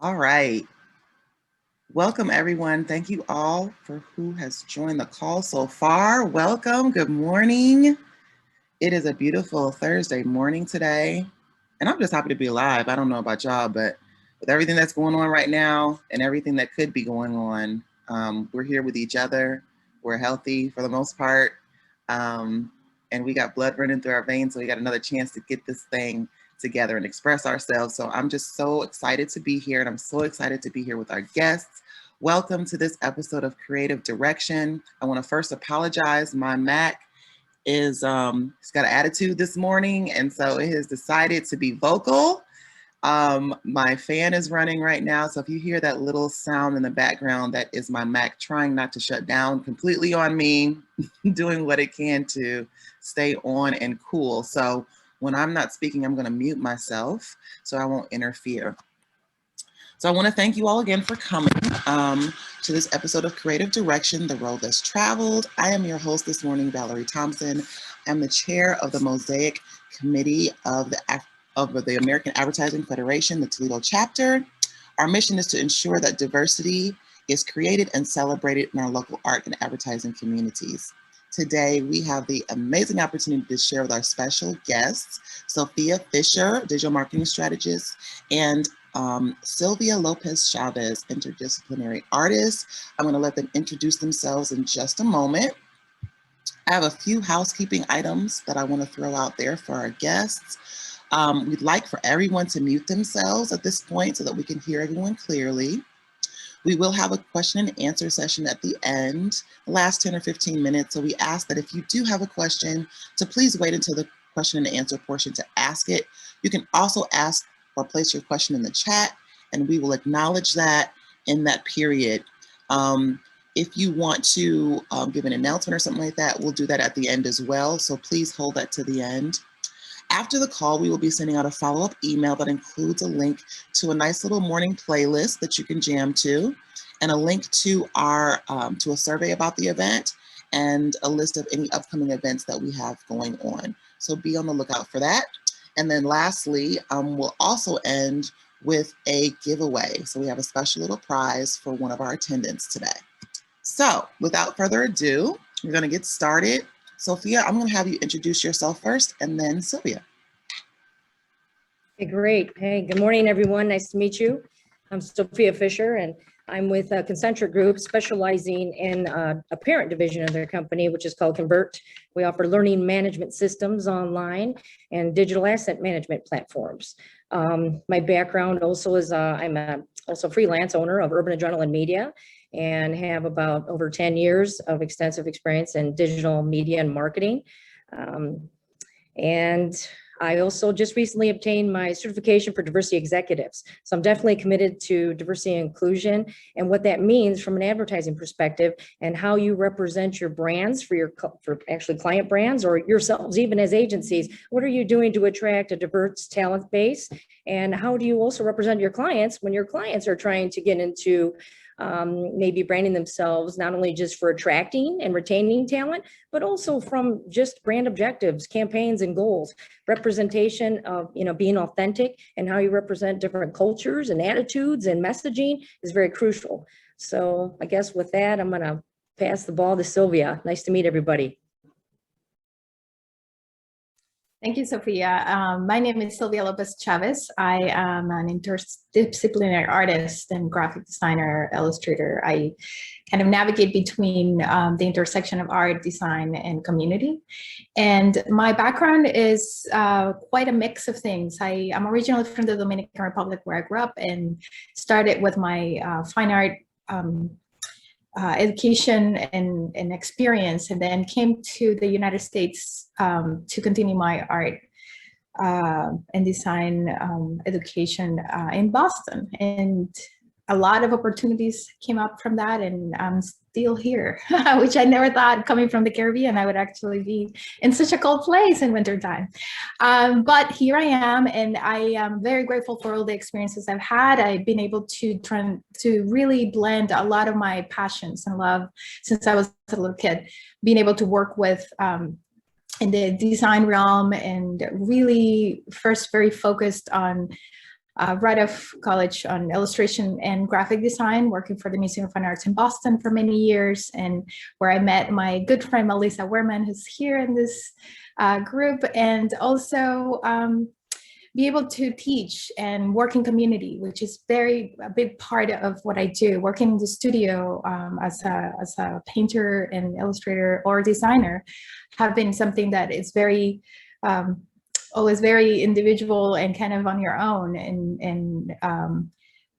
All right. Welcome, everyone. Thank you all for who has joined the call so far. Welcome. Good morning. It is a beautiful Thursday morning today. And I'm just happy to be alive. I don't know about y'all, but with everything that's going on right now and everything that could be going on, we're here with each other. We're healthy for the most part. Um, and we got blood running through our veins. So we got another chance to get this thing together and express ourselves. So I'm just so excited to be here. And I'm so excited to be here with our guests. Welcome to this episode of Creative Direction. I want to first apologize. My Mac is it's got an attitude this morning, and so it has decided to be vocal. My fan is running right now, so if you hear that little sound in the background, that is my Mac trying not to shut down completely on me, doing what it can to stay on and cool. So when I'm not speaking, I'm going to mute myself so I won't interfere. So I want to thank you all again for coming to this episode of Creative Direction, The Road Less Traveled. I am your host this morning, Valerie Thompson. I'm the chair of the Mosaic Committee of the American Advertising Federation, the Toledo chapter. Our mission is to ensure that diversity is created and celebrated in our local art and advertising communities. Today, we have the amazing opportunity to share with our special guests, Sophia Fisher, digital marketing strategist, and Sylvia Lopez Chavez, interdisciplinary artist. I'm going to let them introduce themselves in just a moment. I have a few housekeeping items that I want to throw out there for our guests. We'd like for everyone to mute themselves at this point so that we can hear everyone clearly. We will have a question and answer session at the end, the last 10 or 15 minutes. So we ask that if you do have a question, to please wait until the question and answer portion to ask it. You can also ask or place your question in the chat, and we will acknowledge that in that period. If you want to give an announcement or something like that, we'll do that at the end as well. So please hold that to the end. After the call, we will be sending out a follow-up email that includes a link to a nice little morning playlist that you can jam to, and a link to our to a survey about the event, and a list of any upcoming events that we have going on. So be on the lookout for that. And then lastly, we'll also end with a giveaway. So we have a special little prize for one of our attendants today. So without further ado, we're going to get started. Sophia, I'm going to have you introduce yourself first, and then Sylvia. Okay, great. Hey, good morning, everyone. Nice to meet you. I'm Sophia Fisher, and I'm with Concentric Group, specializing in a parent division of their company, which is called Convert. We offer learning management systems online and digital asset management platforms. My background also is I'm also freelance owner of Urban Adrenaline Media, and have about over 10 years of extensive experience in digital media and marketing. And I also just recently obtained my certification for diversity executives. So I'm definitely committed to diversity and inclusion, and what that means from an advertising perspective, and how you represent your brands for actually client brands, or yourselves, even as agencies. What are you doing to attract a diverse talent base? And how do you also represent your clients when your clients are trying to get into maybe branding themselves, not only just for attracting and retaining talent, but also from just brand objectives, campaigns, and goals. Representation of, being authentic, and how you represent different cultures and attitudes and messaging is very crucial. So I guess with that, I'm going to pass the ball to Sylvia. Nice to meet everybody. Thank you, Sophia. My name is Sylvia Lopez Chavez. I am an interdisciplinary artist and graphic designer, illustrator. I kind of navigate between the intersection of art, design, and community. And my background is quite a mix of things. I am originally from the Dominican Republic, where I grew up, and started with my fine art education and experience, and then came to the United States to continue my art and design education in Boston. And a lot of opportunities came up from that, and I'm still here, which I never thought, coming from the Caribbean, I would actually be in such a cold place in wintertime. But here I am, and I am very grateful for all the experiences I've had. I've been able to really blend a lot of my passions and love since I was a little kid, being able to work with in the design realm, and really first very focused on right out of college on illustration and graphic design, working for the Museum of Fine Arts in Boston for many years, and where I met my good friend Melissa Werman, who's here in this group, and also be able to teach and work in community, which is a big part of what I do. Working in the studio as a painter and illustrator or designer have been something that is very always very individual and kind of on your own. And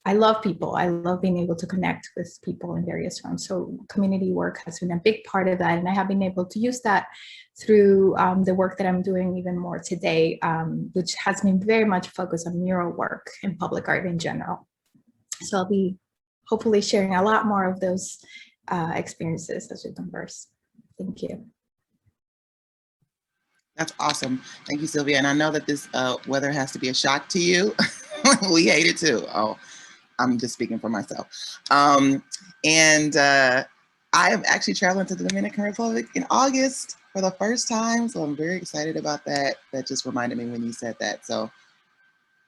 I love people. I love being able to connect with people in various forms. So community work has been a big part of that. And I have been able to use that through the work that I'm doing even more today, which has been very much focused on mural work and public art in general. So I'll be hopefully sharing a lot more of those experiences as we converse. Thank you. That's awesome. Thank you, Sylvia. And I know that this weather has to be a shock to you. We hate it too. Oh, I'm just speaking for myself. I am actually traveling to the Dominican Republic in August for the first time. So I'm very excited about that. That just reminded me when you said that. So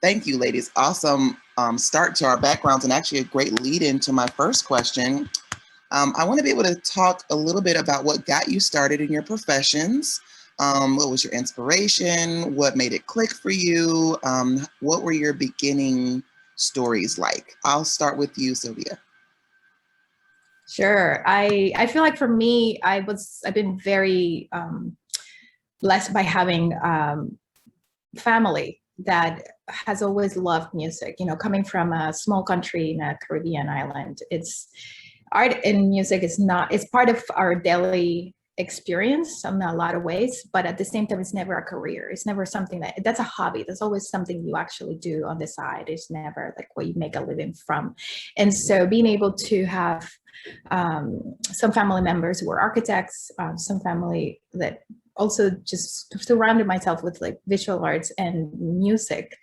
thank you, ladies. Awesome start to our backgrounds, and actually a great lead into my first question. I want to be able to talk a little bit about what got you started in your professions. What was your inspiration? What made it click for you? What were your beginning stories like? I'll start with you, Sylvia. Sure. I feel like for me, I've been very blessed by having family that has always loved music. You know, coming from a small country in a Caribbean island, it's art and music it's part of our daily experience in a lot of ways, but at the same time, it's never a career. It's never something that's a hobby. There's always something you actually do on the side. It's never like what you make a living from. And so being able to have some family members who were architects, some family that also just surrounded myself with like visual arts and music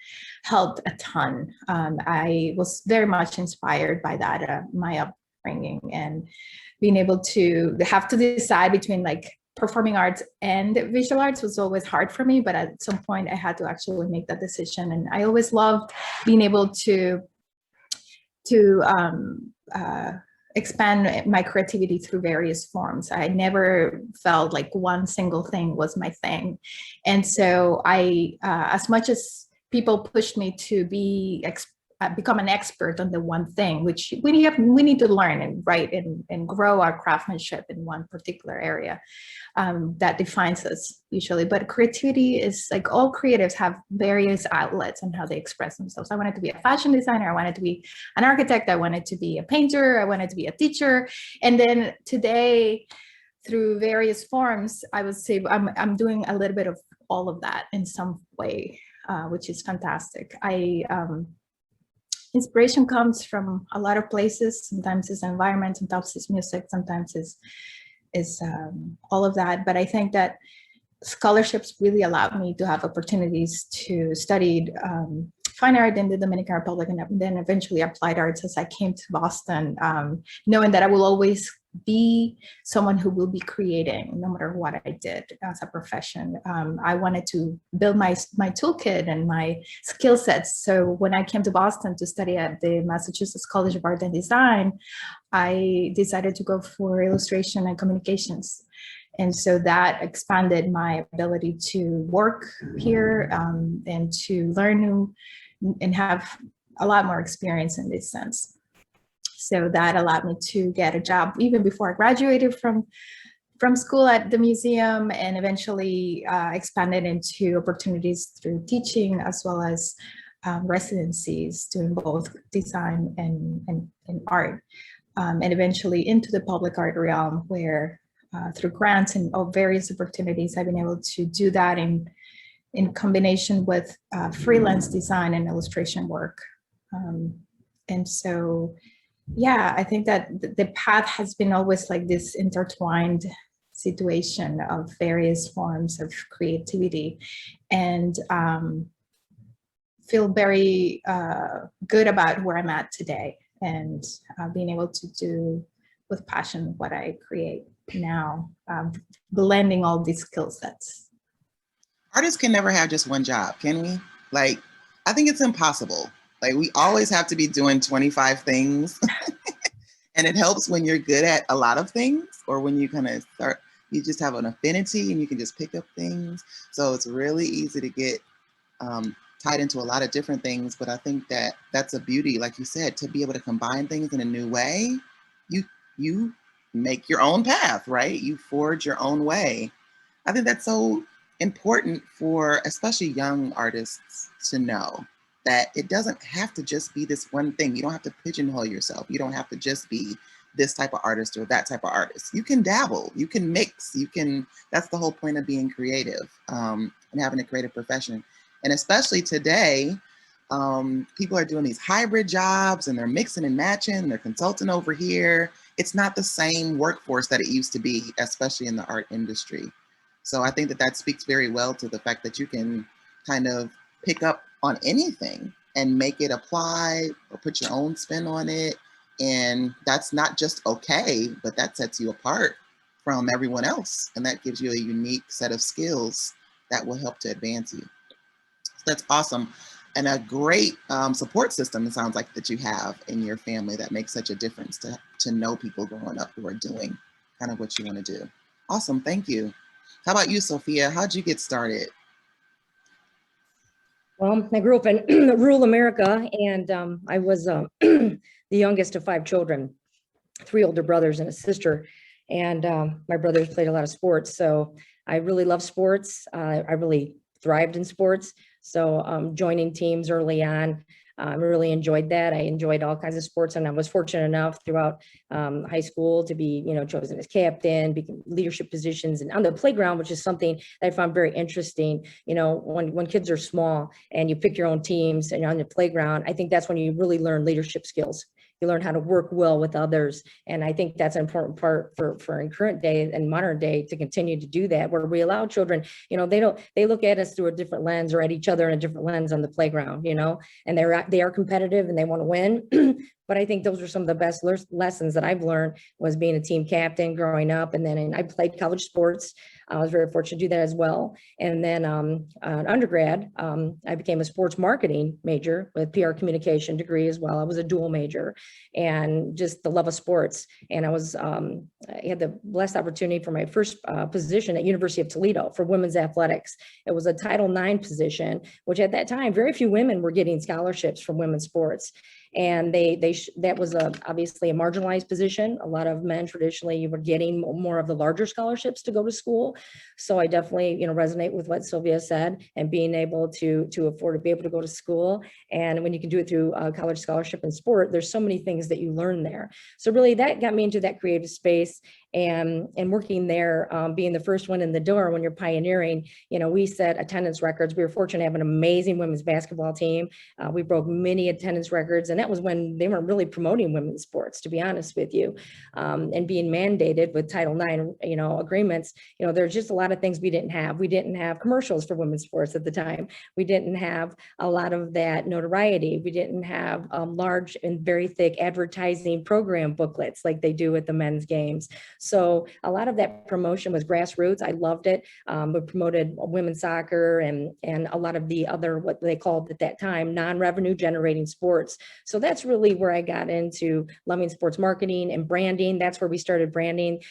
helped a ton. I was very much inspired by that, my upbringing, and being able to have to decide between like performing arts and visual arts was always hard for me, but at some point I had to actually make that decision. And I always loved being able to expand my creativity through various forms. I never felt like one single thing was my thing. And so as much as people pushed me to become an expert on the one thing, which we need to learn and write and grow our craftsmanship in one particular area that defines us usually. But creativity is like all creatives have various outlets on how they express themselves. I wanted to be a fashion designer. I wanted to be an architect. I wanted to be a painter. I wanted to be a teacher. And then today, through various forms, I would say I'm doing a little bit of all of that in some way, which is fantastic. Inspiration comes from a lot of places. Sometimes it's environment, sometimes it's music, sometimes it's all of that. But I think that scholarships really allowed me to have opportunities to study fine art in the Dominican Republic, and then eventually applied arts as I came to Boston, knowing that I will always be someone who will be creating no matter what I did as a profession. I wanted to build my toolkit and my skill sets. So when I came to Boston to study at the Massachusetts College of Art and Design, I decided to go for illustration and communications. And so that expanded my ability to work here and to learn new and have a lot more experience in this sense. So that allowed me to get a job even before I graduated from school at the museum, and eventually expanded into opportunities through teaching as well as residencies doing both design and art, and eventually into the public art realm where through grants and various opportunities, I've been able to do that in combination with freelance design and illustration work. And so, yeah, I think that the path has been always like this intertwined situation of various forms of creativity, and feel very good about where I'm at today, and being able to do with passion what I create now, blending all these skill sets. Artists can never have just one job, can we? Like, I think it's impossible. Like we always have to be doing 25 things. And it helps when you're good at a lot of things, or when you kind of start, you just have an affinity and you can just pick up things. So it's really easy to get tied into a lot of different things. But I think that that's a beauty, like you said, to be able to combine things in a new way. You make your own path, right? You forge your own way. I think that's so important for especially young artists to know that it doesn't have to just be this one thing. You don't have to pigeonhole yourself. You don't have to just be this type of artist or that type of artist. You can dabble, you can mix, you can, that's the whole point of being creative and having a creative profession. And especially today, people are doing these hybrid jobs and they're mixing and matching, and they're consulting over here. It's not the same workforce that it used to be, especially in the art industry. So I think that that speaks very well to the fact that you can kind of pick up on anything and make it apply or put your own spin on it. And that's not just okay, but that sets you apart from everyone else. And that gives you a unique set of skills that will help to advance you. So that's awesome. And a great support system, it sounds like, that you have in your family that makes such a difference to know people growing up who are doing kind of what you want to do. Awesome, thank you. How about you, Sophia? How'd you get started? Well, I grew up in rural America, and I was the youngest of 5 children, 3 older brothers and a sister. And my brothers played a lot of sports. So I really love sports. I really thrived in sports. So joining teams early on, I really enjoyed that. I enjoyed all kinds of sports, and I was fortunate enough throughout high school to be, chosen as captain, become leadership positions, and on the playground, which is something that I found very interesting. When kids are small and you pick your own teams and you're on the playground, I think that's when you really learn leadership skills. You learn how to work well with others. And I think that's an important part for in current day and modern day to continue to do that, where we allow children, they look at us through a different lens, or at each other in a different lens on the playground, and they are competitive and they want to win. But I think those are some of the best lessons that I've learned, was being a team captain growing up. And then I played college sports. I was very fortunate to do that as well. And then undergrad, I became a sports marketing major with PR communication degree as well. I was a dual major, and just the love of sports. And I had the blessed opportunity for my first position at University of Toledo for women's athletics. It was a Title IX position, which at that time, very few women were getting scholarships from women's sports. And that was obviously a marginalized position. A lot of men traditionally were getting more of the larger scholarships to go to school. So I definitely, resonate with what Sylvia said, and being able to afford to be able to go to school. And when you can do it through a college scholarship in sport, there's so many things that you learn there. So really that got me into that creative space, and working there, being the first one in the door when you're pioneering. We set attendance records. We were fortunate to have an amazing women's basketball team. We broke many attendance records, and that was when they weren't really promoting women's sports, to be honest with you, and being mandated with Title IX, agreements. There's just a lot of things we didn't have. We didn't have commercials for women's sports at the time. We didn't have a lot of that notoriety. We didn't have large and very thick advertising program booklets like they do at the men's games. So a lot of that promotion was grassroots. I loved it. We promoted women's soccer and a lot of the other, what they called at that time, non-revenue generating sports. So that's really where I got into loving sports marketing and branding. That's where we started branding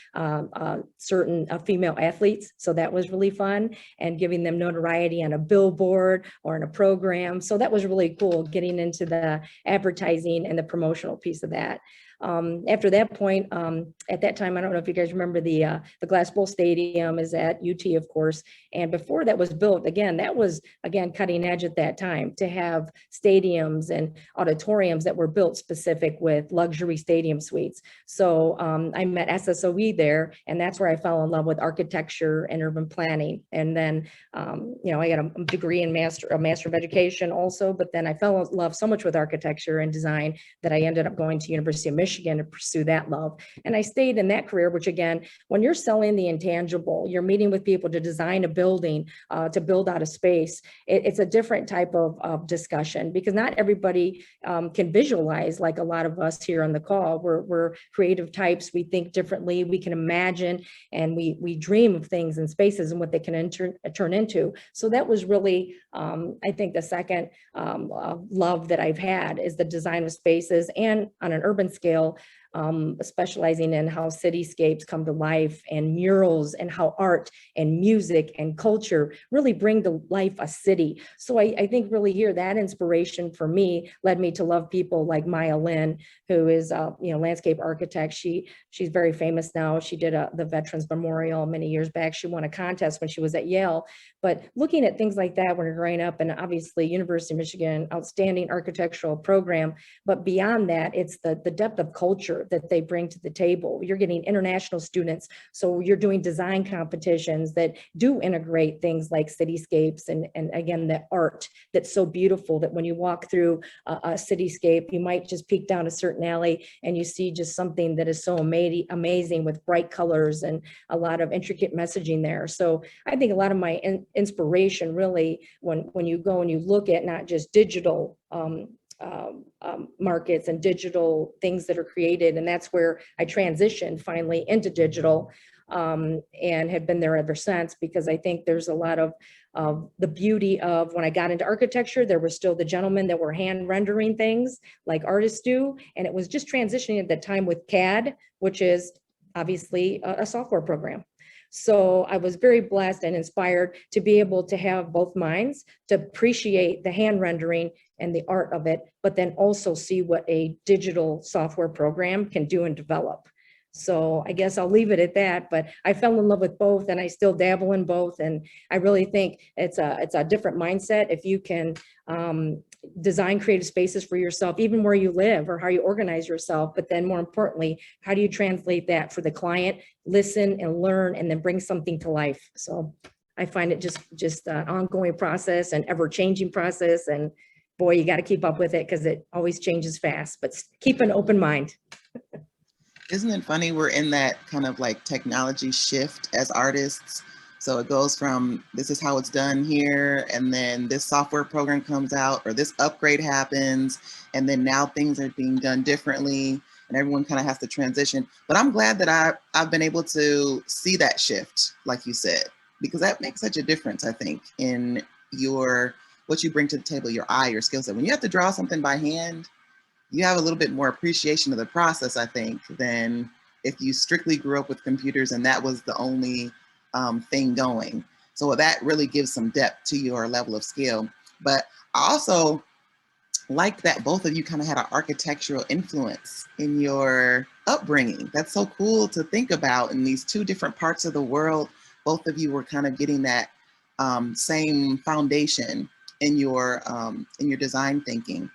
certain female athletes. So that was really fun, and giving them notoriety on a billboard or in a program. So that was really cool, getting into the advertising and the promotional piece of that. After that point, at that time, I don't know if you guys remember the Glass Bowl Stadium is at UT, of course. And before that was built, that was cutting edge at that time, to have stadiums and auditoriums that were built specific with luxury stadium suites. So I met SSOE there, and that's where I fell in love with architecture and urban planning. And then, I got a degree in a master of education also, but then I fell in love so much with architecture and design that I ended up going to University of Michigan Michigan to pursue that love. And I stayed in that career, which again, when you're selling the intangible, you're meeting with people to design a building, to build out a space, it's a different type of discussion, because not everybody can visualize like a lot of us here on the call. We're creative types. We think differently. We can imagine, and we dream of things and spaces and what they can turn into. So that was really, I think, the second love that I've had is the design of spaces, and on an urban scale, specializing in how cityscapes come to life, and murals, and how art and music and culture really bring to life a city. So I think really here, that inspiration for me led me to love people like Maya Lin, who is landscape architect. She's very famous now. She did the Veterans Memorial many years back. She won a contest when she was at Yale. But looking at things like that when you're growing up, and obviously University of Michigan, outstanding architectural program, but beyond that, it's the depth of culture that they bring to the table. You're getting international students, so you're doing design competitions that do integrate things like cityscapes, and again, the art that's so beautiful that when you walk through a cityscape, you might just peek down a certain alley and you see just something that is so amazing with bright colors and a lot of intricate messaging there. So I think a lot of my inspiration really, when you go and you look at not just digital markets and digital things that are created, and that's where I transitioned finally into digital, and have been there ever since, because I think there's a lot of the beauty of when I got into architecture, there were still the gentlemen that were hand rendering things like artists do, and it was just transitioning at that time with CAD, which is obviously a software program. So I was very blessed and inspired to be able to have both minds, to appreciate the hand rendering and the art of it, but then also see what a digital software program can do and develop. So I guess I'll leave it at that, but I fell in love with both, and I still dabble in both. And I really think it's a different mindset if you can design creative spaces for yourself, even where you live or how you organize yourself. But then more importantly, how do you translate that for the client, listen and learn, and then bring something to life? So I find it just an ongoing process, and ever-changing process. And boy, you got to keep up with it, because it always changes fast, but keep an open mind. Isn't it funny? We're in that kind of like technology shift as artists. So it goes from, this is how it's done here, and then this software program comes out, or this upgrade happens, and then now things are being done differently, and everyone kind of has to transition. But I'm glad that I've been able to see that shift, like you said, because that makes such a difference, I think, in what you bring to the table, your eye, your skill set. When you have to draw something by hand, you have a little bit more appreciation of the process, I think, than if you strictly grew up with computers and that was the only thing going. So that really gives some depth to your level of skill. But I also like that both of you kind of had an architectural influence in your upbringing. That's so cool to think about. In these two different parts of the world, both of you were kind of getting that same foundation in your design thinking.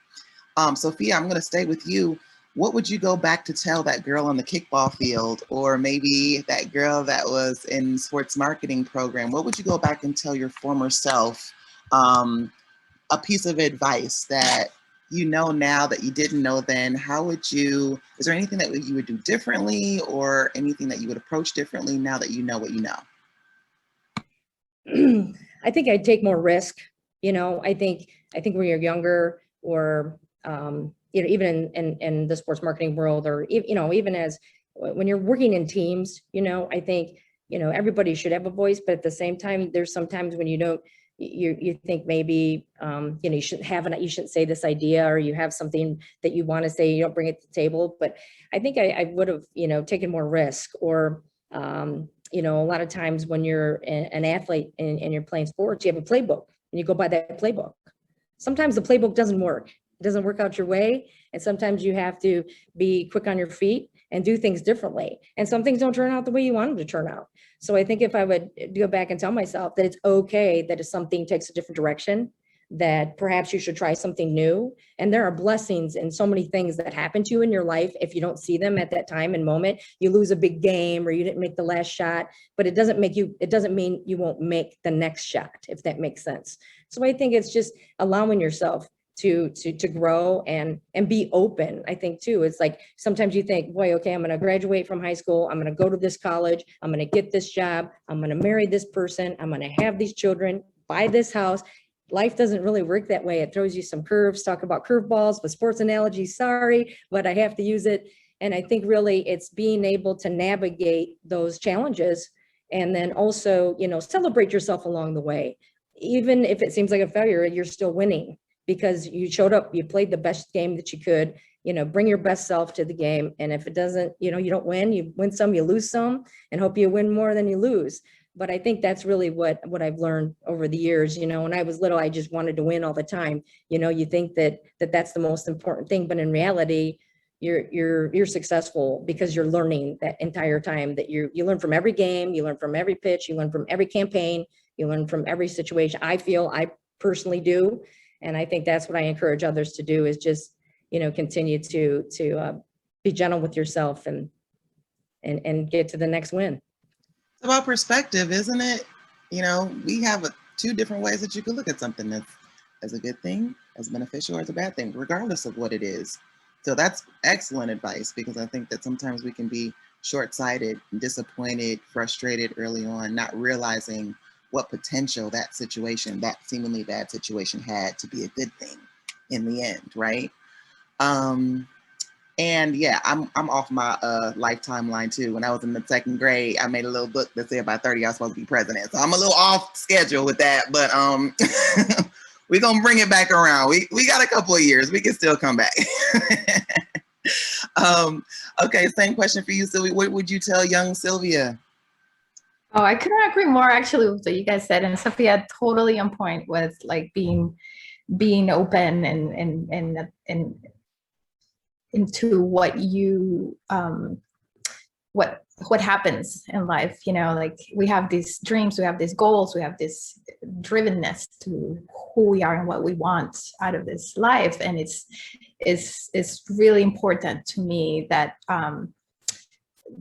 Sophia, I'm going to stay with you. What would you go back to tell that girl on the kickball field, or maybe that girl that was in sports marketing program? What would you go back and tell your former self, a piece of advice that you know now that you didn't know then? Is there anything that you would do differently, or anything that you would approach differently now that you know what you know? I think I'd take more risk. I think when you're younger, or even in the sports marketing world, or even as when you're working in teams, I think everybody should have a voice, but at the same time, there's sometimes when you think maybe you shouldn't say this idea, or you have something that you want to say, you don't bring it to the table. But I think I would have taken more risk, or a lot of times when you're an athlete and you're playing sports, you have a playbook and you go by that playbook. Sometimes the playbook doesn't work. It doesn't work out your way. And sometimes you have to be quick on your feet and do things differently. And some things don't turn out the way you want them to turn out. So I think if I would go back and tell myself that it's okay that if something takes a different direction, that perhaps you should try something new. And there are blessings in so many things that happen to you in your life. If you don't see them at that time and moment, you lose a big game, or you didn't make the last shot, but it doesn't mean you won't make the next shot, if that makes sense. So I think it's just allowing yourself to grow and be open. I think too, it's like sometimes you think, boy, okay, I'm going to graduate from high school, I'm going to go to this college, I'm going to get this job, I'm going to marry this person, I'm going to have these children, buy this house. Life doesn't really work that way. It throws you some curves. Talk about curveballs with sports analogies, sorry, but I have to use it. And I think really it's being able to navigate those challenges and then also, celebrate yourself along the way. Even if it seems like a failure, you're still winning because you showed up, you played the best game that you could, bring your best self to the game. And if it doesn't, you don't win, you win some, you lose some, and hope you win more than you lose. But I think that's really what I've learned over the years. When I was little, I just wanted to win all the time. You think that's the most important thing, but in reality, you're successful because you're learning that entire time. That you learn from every game, you learn from every pitch, you learn from every campaign, you learn from every situation. I personally do, and I think that's what I encourage others to do is just continue to be gentle with yourself and get to the next win. It's about perspective, isn't it? We have two different ways that you can look at something that's as a good thing, as beneficial, or as a bad thing, regardless of what it is. So that's excellent advice, because I think that sometimes we can be short-sighted, disappointed, frustrated early on, not realizing what potential that seemingly bad situation had to be a good thing in the end, right? And yeah, I'm off my life timeline too. When I was in the second grade, I made a little book that said by 30 I was supposed to be president. So I'm a little off schedule with that, but we're gonna bring it back around. We got a couple of years. We can still come back. Okay, same question for you, Sylvia. What would you tell young Sylvia? Oh, I couldn't agree more actually with what you guys said. And Sophia, totally on point with like being open and into what you what happens in life. Like we have these dreams, we have these goals, we have this drivenness to who we are and what we want out of this life. And it's really important to me that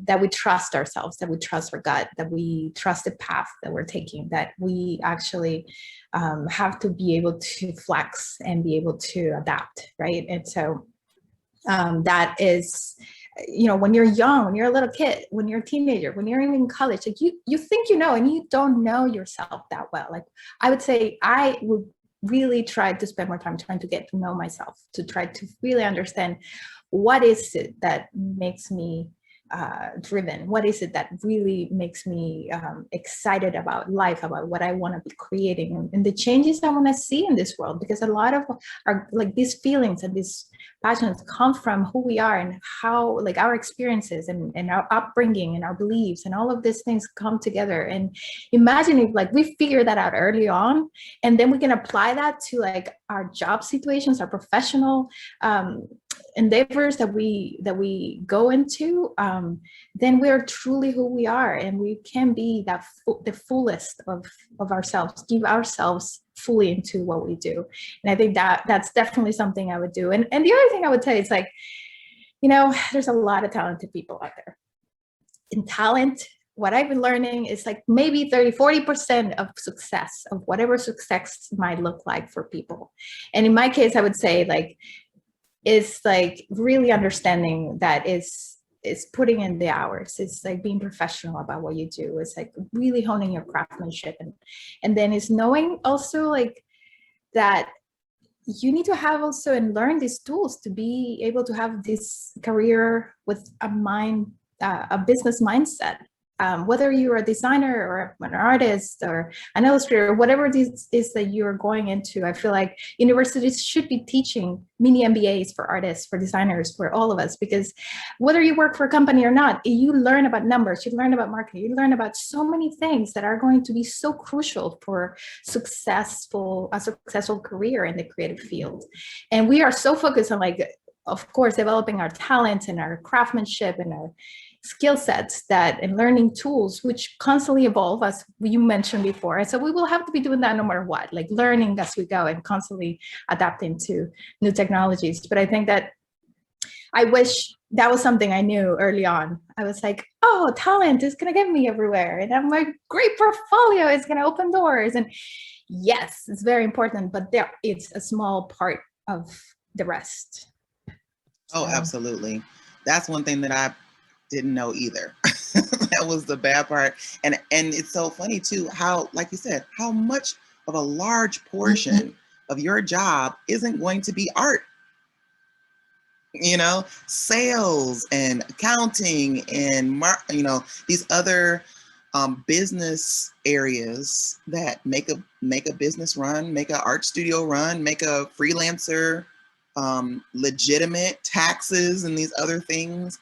that we trust ourselves, that we trust our gut, that we trust the path that we're taking, that we actually have to be able to flex and be able to adapt, right? And so that is, when you're young, when you're a little kid, when you're a teenager, when you're in college, like you think and you don't know yourself that well. Like I would say I would really try to spend more time trying to get to know myself, to try to really understand what is it that makes me driven, what is it that really makes me excited about life, about what I want to be creating and the changes I want to see in this world. Because a lot of our like these feelings and these passions come from who we are and how like our experiences and our upbringing and our beliefs and all of these things come together. And imagine if like we figure that out early on, and then we can apply that to like our job situations, our professional endeavors that we go into, then we are truly who we are, and we can be that the fullest of ourselves, give ourselves fully into what we do. And I think that that's definitely something I would do. And the other thing I would tell you is like, there's a lot of talented people out there. In talent, what I've been learning is like maybe 30-40% of success, of whatever success might look like for people. And in my case, I would say like is like really understanding that is putting in the hours. It's like being professional about what you do. It's like really honing your craftsmanship, and then it's knowing also like that you need to have also and learn these tools to be able to have this career with a business mindset. Whether you're a designer or an artist or an illustrator, whatever it is that you're going into, I feel like universities should be teaching mini MBAs for artists, for designers, for all of us, because whether you work for a company or not, you learn about numbers, you learn about marketing, you learn about so many things that are going to be so crucial for a successful career in the creative field. And we are so focused on like, of course, developing our talents and our craftsmanship and our skill sets and learning tools, which constantly evolve, as you mentioned before. And so we will have to be doing that no matter what, like learning as we go and constantly adapting to new technologies. But I think that I wish that was something I knew early on. I was like, oh, talent is going to get me everywhere. And I'm like, great portfolio is going to open doors. And yes, it's very important, but it's a small part of the rest. Oh, So, absolutely. That's one thing that I didn't know either. That was the bad part. And it's so funny too, how, like you said, how much of a large portion of your job isn't going to be art. You know, sales and accounting and these other business areas that make a business run, make an art studio run, make a freelancer legitimate, taxes and these other things.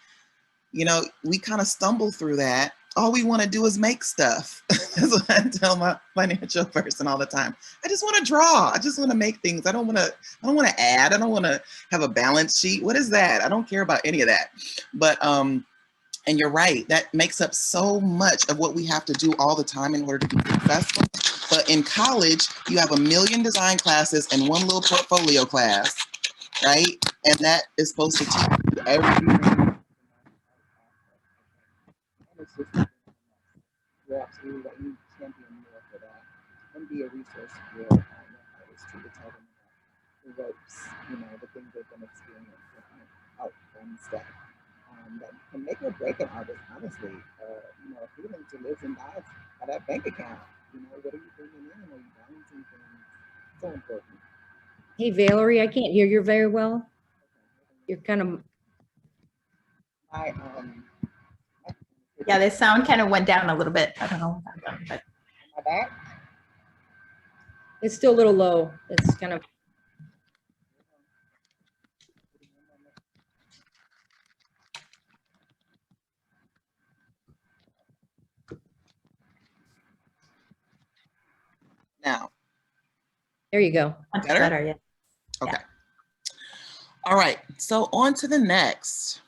You know, we kind of stumble through that. All we want to do is make stuff. That's what I tell my financial person all the time. I just want to draw. I just want to make things. I don't want to add. I don't want to have a balance sheet. What is that? I don't care about any of that. But and you're right, that makes up so much of what we have to do all the time in order to be successful. But in college, you have a million design classes and one little portfolio class, right? And that is supposed to teach you everything. It's just, you're absolutely right. You champion more for that and be a resource for artists to tell them about the ropes, the things they've been experiencing, outcomes that can make or break an artist, honestly. A freelancer lives and dies by that bank account. What are you bringing in? Are you balancing things? So important. Hey, Valerie, I can't hear you very well. You're kind of. I yeah, the sound kind of went down a little bit. I don't know what happened, but my back. It's still a little low. It's kind of. Now. There you go. much better, yeah. Okay. Yeah. All right. So on to the next.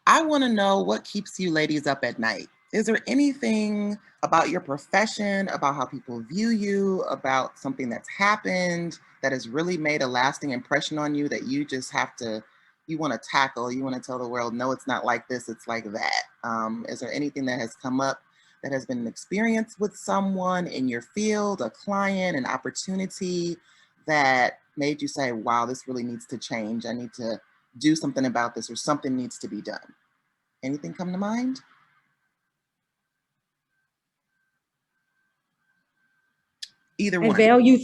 I want to know what keeps you ladies up at night. Is there anything about your profession, about how people view you, about something that's happened that has really made a lasting impression on you that you just you want to tackle, you want to tell the world, no, it's not like this, it's like that. Is there anything that has come up that has been an experience with someone in your field, a client, an opportunity that made you say, wow, this really needs to change. I need to do something about this, or something needs to be done? Anything come to mind? Either one. I value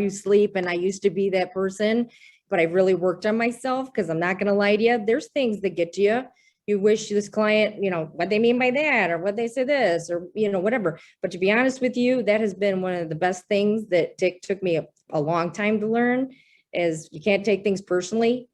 sleep. And I used to be that person, but I really worked on myself because I'm not going to lie to you. There's things that get to you. You wish this client, what they mean by that, or what they say this, or, whatever. But to be honest with you, that has been one of the best things that took me a long time to learn, is you can't take things personally.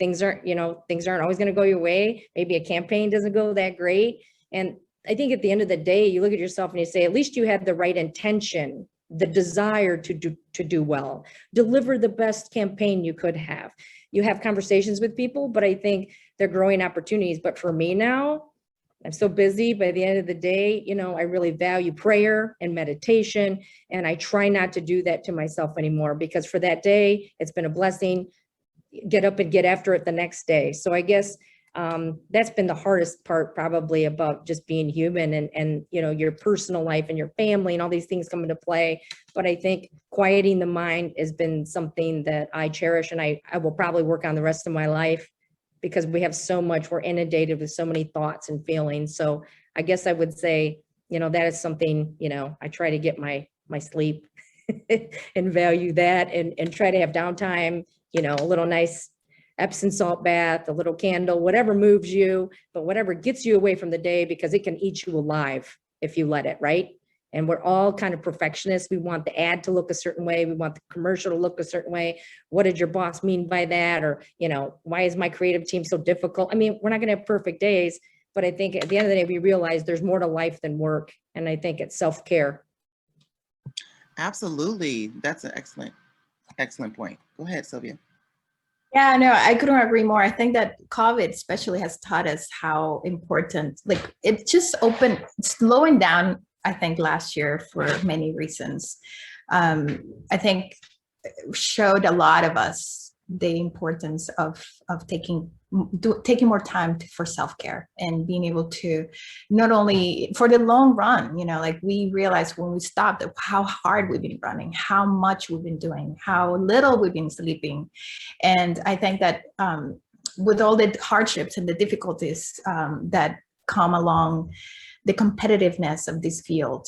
Things aren't always going to go your way. Maybe a campaign doesn't go that great. And I think at the end of the day, you look at yourself and you say, at least you had the right intention, the desire to do well, deliver the best campaign you could have. You have conversations with people, but I think they're growing opportunities. But for me now, I'm so busy. By the end of the day, I really value prayer and meditation, and I try not to do that to myself anymore, because for that day, it's been a blessing. Get up and get after it the next day. So I guess that's been the hardest part, probably, about just being human and your personal life and your family and all these things come into play. But I think quieting the mind has been something that I cherish, and I will probably work on the rest of my life, because we have so much, we're inundated with so many thoughts and feelings. So I guess I would say, that is something, I try to get my sleep and value that, and try to have downtime, a little nice Epsom salt bath, a little candle, whatever moves you, but whatever gets you away from the day, because it can eat you alive if you let it, right? And we're all kind of perfectionists. We want the ad to look a certain way. We want the commercial to look a certain way. What did your boss mean by that? Or, why is my creative team so difficult? I mean, we're not going to have perfect days, but I think at the end of the day, we realize there's more to life than work. And I think it's self-care. Absolutely. That's an excellent point. Go ahead, Sylvia. Yeah, no, I couldn't agree more. I think that COVID especially has taught us how important, it just slowing down, I think, last year for many reasons. I think showed a lot of us the importance of taking more time for self-care and being able to not only for the long run, like we realize when we stopped how hard we've been running, how much we've been doing, how little we've been sleeping. And I think that with all the hardships and the difficulties that come along the competitiveness of this field,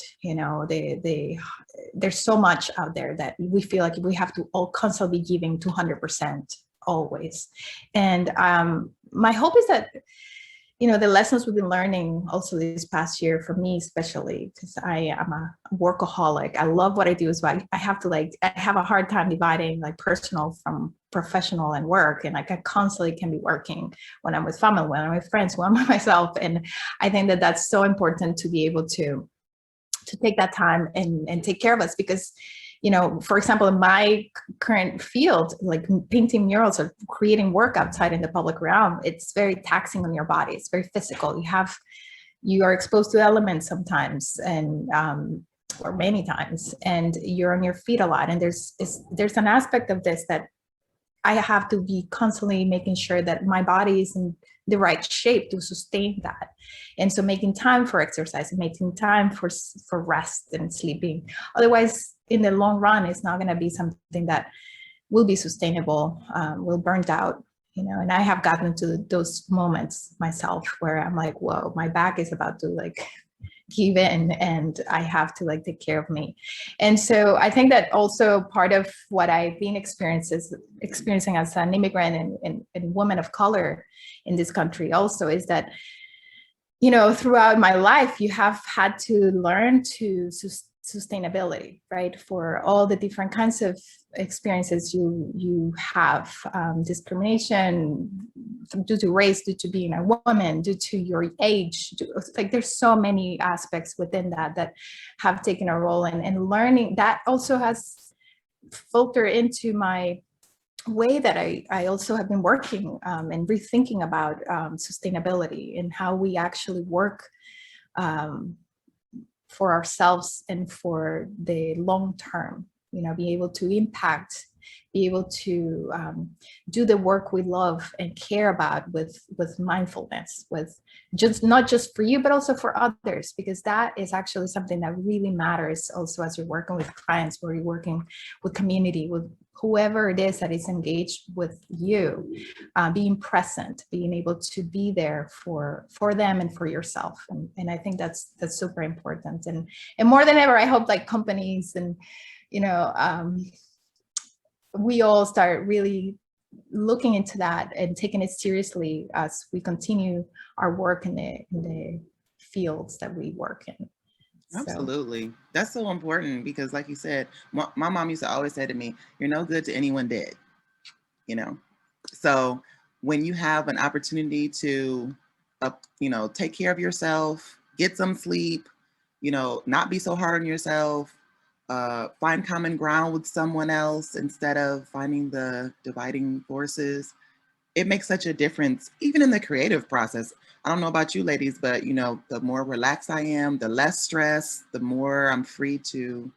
there's so much out there that we feel like we have to all constantly be giving 200% always. And my hope is that, the lessons we've been learning also this past year, for me especially, because I am a workaholic. I love what I do, so I have to I have a hard time dividing personal from professional and work. And I constantly can be working when I'm with family, when I'm with friends, when I'm with myself. And I think that that's so important to be able to take that time and take care of us, because for example, in my current field, like painting murals or creating work outside in the public realm, it's very taxing on your body. It's very physical. You are exposed to elements sometimes, and or many times, and you're on your feet a lot. And there's an aspect of this that I have to be constantly making sure that my body is in the right shape to sustain that. And so making time for exercise and making time for rest and sleeping. Otherwise, in the long run, it's not going to be something that will be sustainable. Will burn out, and I have gotten to those moments myself where I'm like, whoa, my back is about to give in, and I have to take care of me. And so I think that also part of what I've been experiencing as an immigrant and woman of color in this country also is that, throughout my life, you have had to learn to sustainability, right? For all the different kinds of experiences you have, discrimination due to race, due to being a woman, due to your age, there's so many aspects within that have taken a role, and learning that also has filtered into my way that I also have been working and rethinking about sustainability and how we actually work for ourselves and for the long term, be able to impact, be able to do the work we love and care about with mindfulness, with not just for you, but also for others, because that is actually something that really matters also as you're working with clients, or you're working with community, with whoever it is that is engaged with you, being present, being able to be there for them and for yourself. And I think that's super important. And more than ever, I hope companies and, we all start really looking into that and taking it seriously as we continue our work in the fields that we work in. Absolutely. That's so important, because like you said, my mom used to always say to me, you're no good to anyone dead, So when you have an opportunity to, take care of yourself, get some sleep, not be so hard on yourself, find common ground with someone else instead of finding the dividing forces, it makes such a difference, even in the creative process. I don't know about you ladies, but the more relaxed I am, the less stress, the more I'm free to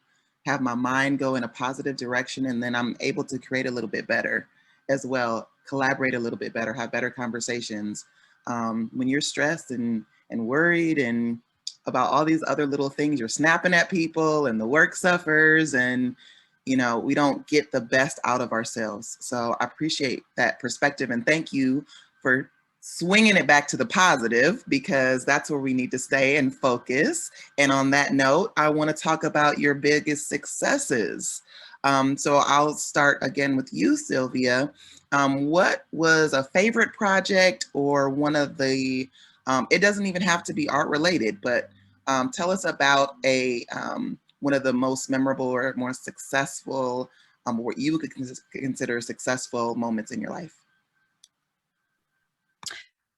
have my mind go in a positive direction. And then I'm able to create a little bit better as well, collaborate a little bit better, have better conversations. When you're stressed and worried and about all these other little things, you're snapping at people and the work suffers, and we don't get the best out of ourselves. So I appreciate that perspective, and thank you for swinging it back to the positive, because that's where we need to stay and focus. And on that note, I want to talk about your biggest successes. So I'll start again with you, Sylvia. What was a favorite project, or one of the, it doesn't even have to be art related, but tell us about one of the most memorable or more successful, what you could consider successful moments in your life.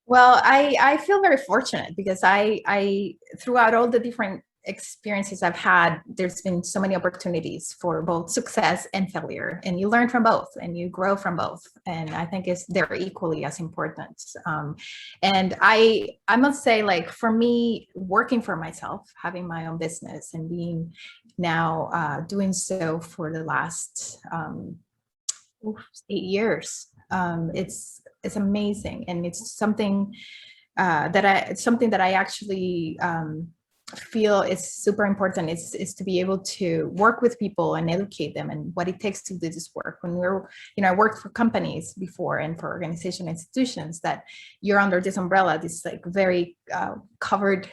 Well, I feel very fortunate, because I throughout all the different experiences I've had, there's been so many opportunities for both success and failure, and you learn from both and you grow from both. And I think they're equally as important. And I must say, for me, working for myself, having my own business, and being now doing so for the last 8 years. It's amazing, and it's something that I actually feel is super important is to be able to work with people and educate them and what it takes to do this work. When I worked for companies before and for organization institutions that you're under this umbrella, this like very covered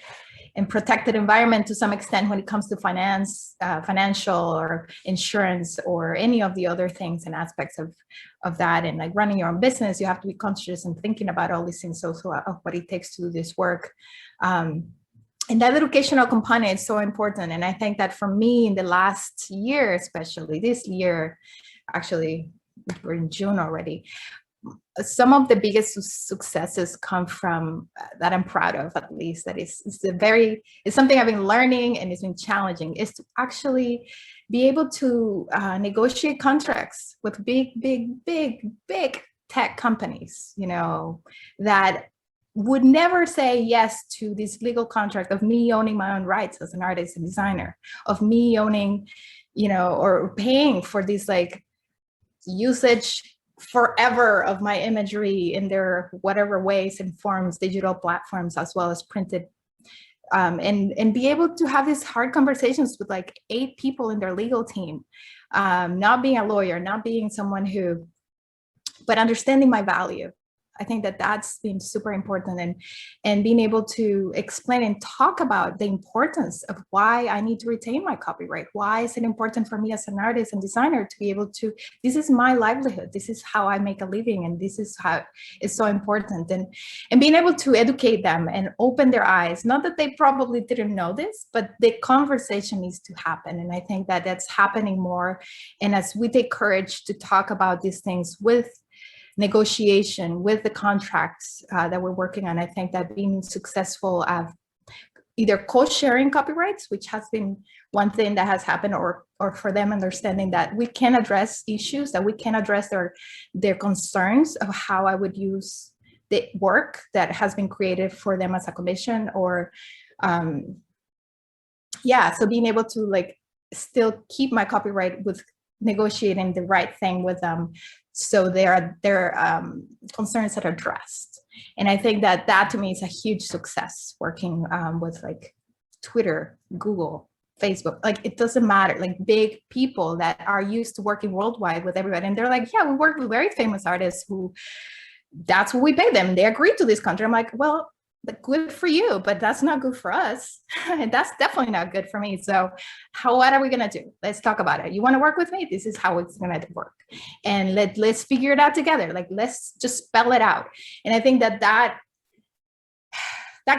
and protected environment to some extent when it comes to financial or insurance or any of the other things and aspects of that. And like running your own business, you have to be conscious and thinking about all these things also of what it takes to do this work. And that educational component is so important. And I think that for me in the last year, especially this year, actually we're in June already, some of the biggest successes come from that I'm proud of, at least, that it's something I've been learning and it's been challenging, is to actually be able to negotiate contracts with big tech companies, that would never say yes to this legal contract of me owning my own rights as an artist and designer, of me owning, or paying for this like usage forever of my imagery in their whatever ways and forms, digital platforms as well as printed, and be able to have these hard conversations with like 8 people in their legal team, not being a lawyer, not being someone but understanding my value. I think that that's been super important, and being able to explain and talk about the importance of why I need to retain my copyright. Why is it important for me as an artist and designer to be able to, this is my livelihood, this is how I make a living, and this is how it's so important. And being able to educate them and open their eyes, not that they probably didn't know this, but the conversation needs to happen. And I think that that's happening more. And as we take courage to talk about these things with negotiation, with the contracts that we're working on, I think that being successful at either co-sharing copyrights, which has been one thing that has happened, or for them understanding that we can address issues, that we can address their concerns of how I would use the work that has been created for them as a commission, or so being able to like still keep my copyright with negotiating the right thing with them, so their concerns are addressed. And I think that to me is a huge success, working with like Twitter, Google, Facebook. Like it doesn't matter, like big people that are used to working worldwide with everybody, and they're like, yeah, we work with very famous artists who that's what we pay them, they agreed to this contract. I'm like, well, good for you, but that's not good for us. And that's definitely not good for me. So what are we going to do? Let's talk about it. You want to work with me? This is how it's going to work. And let's figure it out together. Like, let's just spell it out. And I think that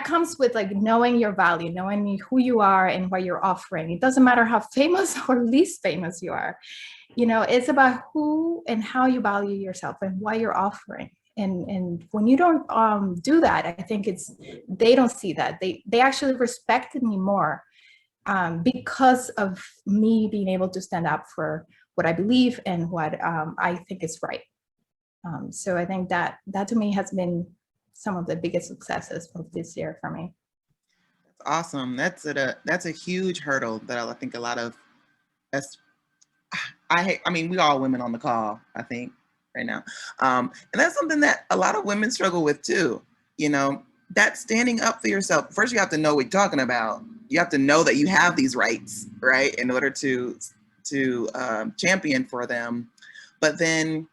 comes with like knowing your value, knowing who you are and what you're offering. It doesn't matter how famous or least famous you are. It's about who and how you value yourself and what you're offering. And when you don't do that, I think they don't see that. They actually respected me more because of me being able to stand up for what I believe and what I think is right. So I think that to me has been some of the biggest successes of this year for me. That's awesome. That's a huge hurdle that I think a lot of us. I mean, we all women on the call, I think, right now. And that's something that a lot of women struggle with too. That standing up for yourself. First, you have to know what you're talking about. You have to know that you have these rights, right, in order to champion for them. But then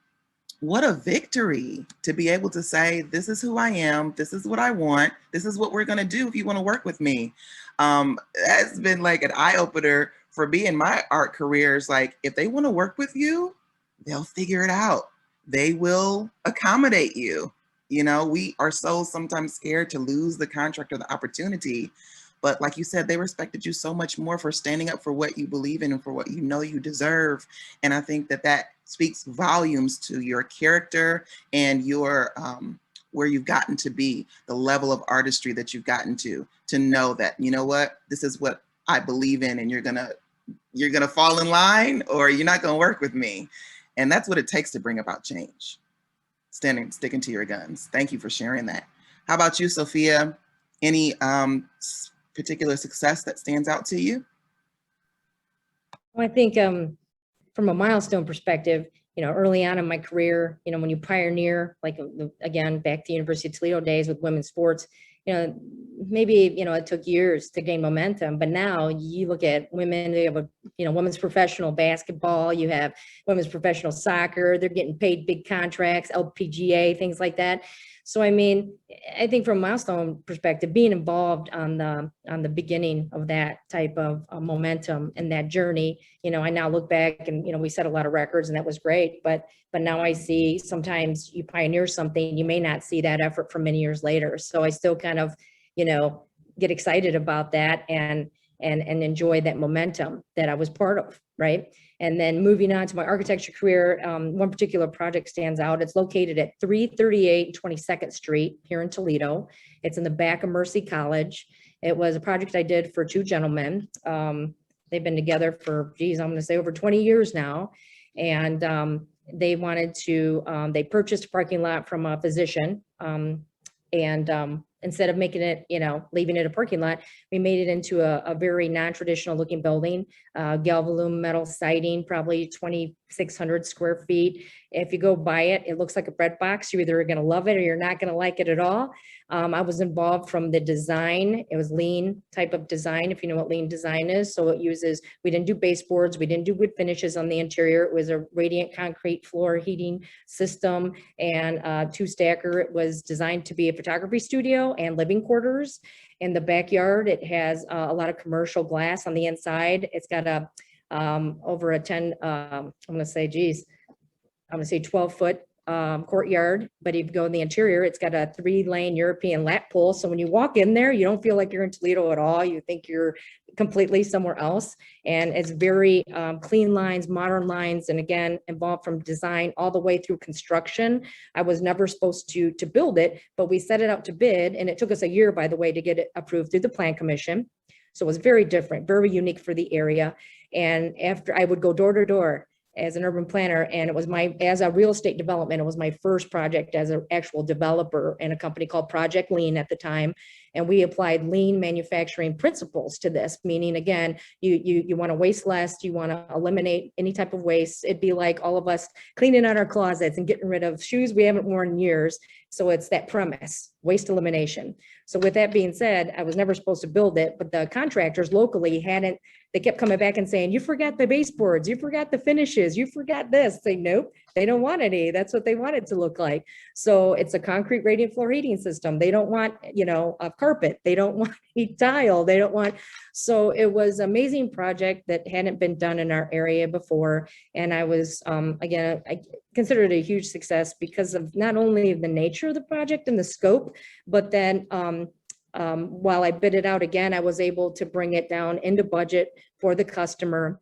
what a victory to be able to say, this is who I am. This is what I want. This is what we're going to do if you want to work with me. That's been like an eye opener for me in my art careers. Like, if they want to work with you, they'll figure it out. They will accommodate you. We are so sometimes scared to lose the contract or the opportunity. But like you said, they respected you so much more for standing up for what you believe in and for what you know you deserve. And I think that speaks volumes to your character and your where you've gotten to be, the level of artistry that you've gotten to know that, you know what, this is what I believe in, and you're gonna fall in line or you're not gonna work with me. And that's what it takes to bring about change. Sticking to your guns. Thank you for sharing that. How about you, Sophia? Any particular success that stands out to you? I think from a milestone perspective, early on in my career, when you pioneer, like again, back to University of Toledo days with women's sports, maybe, it took years to gain momentum, but now you look at women, they have women's professional basketball, you have women's professional soccer, they're getting paid big contracts, LPGA, things like that. So, I mean, I think from a milestone perspective, being involved on the beginning of that type of momentum and that journey, I now look back and, we set a lot of records and that was great, but now I see sometimes you pioneer something, you may not see that effort for many years later. So I still kind of, get excited about that and enjoy that momentum that I was part of, right? And then moving on to my architecture career, one particular project stands out. It's located at 338 22nd Street here in Toledo. It's in the back of Mercy College. It was a project I did for two gentlemen. They've been together for, I'm going to say over 20 years now. And they wanted to, they purchased a parking lot from a physician. Instead of making it, leaving it a parking lot, we made it into a very non-traditional looking building, galvalume metal siding, probably 2,600 square feet. If you go by it, it looks like a bread box. You're either going to love it or you're not going to like it at all. I was involved from the design. It was lean type of design, if you know what lean design is. So it uses, we didn't do baseboards, we didn't do wood finishes on the interior. It was a radiant concrete floor heating system and two-stacker. It was designed to be a photography studio and living quarters. In the backyard, it has a lot of commercial glass on the inside. It's got a over a 10, I'm going to say 12-foot courtyard, but if you go in the interior, it's got a 3-lane European lap pool. So when you walk in there, you don't feel like you're in Toledo at all. You think you're completely somewhere else. And it's very clean lines, modern lines, and again, involved from design all the way through construction. I was never supposed to build it, but we set it out to bid, and it took us a year, by the way, to get it approved through the Plan Commission. So it was very different, very unique for the area. And after I would go door to door as an urban planner, and it was as a real estate development, it was my first project as an actual developer in a company called Project Lean at the time. And we applied lean manufacturing principles to this, meaning again, you want to waste less, you want to eliminate any type of waste. It'd be like all of us cleaning out our closets and getting rid of shoes we haven't worn in years. So it's that premise, waste elimination. So with that being said, I was never supposed to build it, but the contractors locally they kept coming back and saying, you forgot the baseboards, you forgot the finishes, you forgot this. Say, nope, they don't want any. That's what they want it to look like. So it's a concrete radiant floor heating system. They don't want, a carpet. They don't want heat tile. They don't want. So it was an amazing project that hadn't been done in our area before. And I was, again, I consider it a huge success because of not only the nature of the project and the scope, but then while I bid it out again, I was able to bring it down into budget for the customer.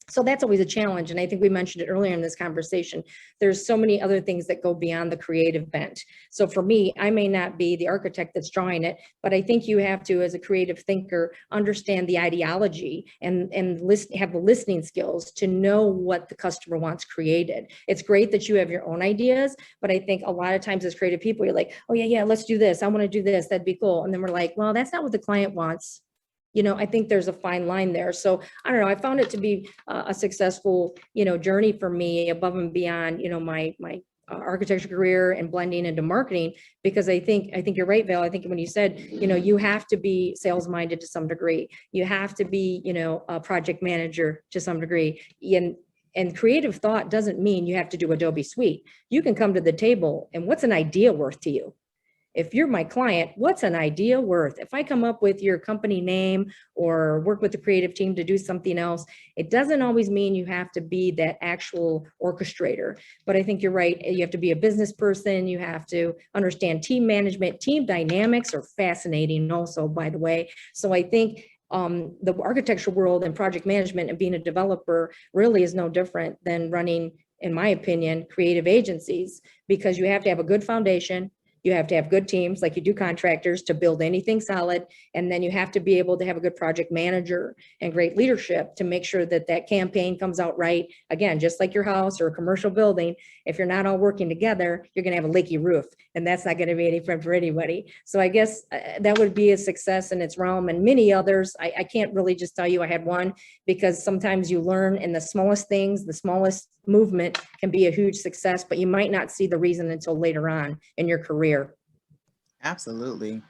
So that's always a challenge. And I think we mentioned it earlier in this conversation. There's so many other things that go beyond the creative bent. So for me, I may not be the architect that's drawing it, but I think you have to, as a creative thinker, understand the ideology and have the listening skills to know what the customer wants created. It's great that you have your own ideas, but I think a lot of times as creative people, you're like, oh yeah, let's do this. I want to do this. That'd be cool. And then we're like, well, that's not what the client wants. I think there's a fine line there. So I don't know, I found it to be a successful, journey for me above and beyond, my architecture career and blending into marketing, because I think you're right, Val. I think when you said, you have to be sales minded to some degree, you have to be, a project manager to some degree. And creative thought doesn't mean you have to do Adobe Suite. You can come to the table and what's an idea worth to you? If you're my client, what's an idea worth? If I come up with your company name or work with the creative team to do something else, it doesn't always mean you have to be that actual orchestrator. But I think you're right. You have to be a business person. You have to understand team management. Team dynamics are fascinating also, by the way. So I think the architecture world and project management and being a developer really is no different than running, in my opinion, creative agencies, because you have to have a good foundation. You have to have good teams like you do contractors to build anything solid. And then you have to be able to have a good project manager and great leadership to make sure that that campaign comes out right. Again, just like your house or a commercial building, if you're not all working together, you're going to have a leaky roof, and that's not going to be any fun for anybody. So I guess that would be a success in its realm, and many others. I can't really just tell you I had one, because sometimes you learn in the smallest things, the smallest movement can be a huge success, but you might not see the reason until later on in your career. Absolutely.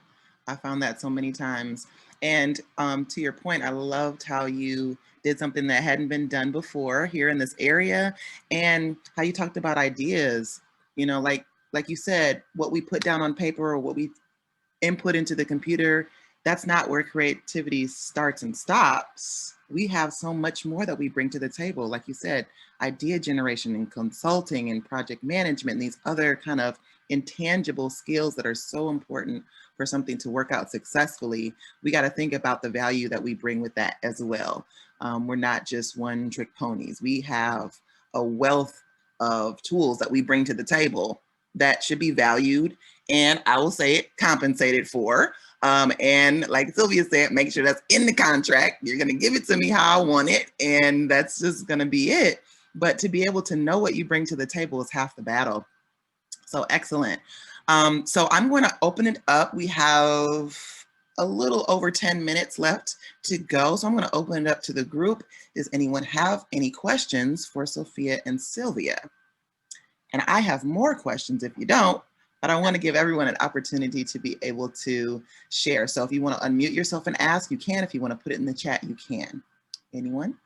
I found that so many times. And to your point, I loved how you did something that hadn't been done before here in this area, and how you talked about ideas. You know, like you said, what we put down on paper or what we input into the computer, that's not where creativity starts and stops. We have so much more that we bring to the table. Like you said, idea generation and consulting and project management and these other kind of intangible skills that are so important for something to work out successfully. We got to think about the value that we bring with that as well. We're not just one trick ponies. We have a wealth of tools that we bring to the table that should be valued, and I will say it, compensated for. And like Sylvia said, make sure that's in the contract. You're going to give it to me how I want it, and that's just going to be it. But to be able to know what you bring to the table is half the battle. So excellent. So I'm going to open it up. We have a little over 10 minutes left to go. So I'm going to open it up to the group. Does anyone have any questions for Sophia and Sylvia? And I have more questions if you don't, but I want to give everyone an opportunity to be able to share. So if you want to unmute yourself and ask, you can. If you want to put it in the chat, you can. Anyone?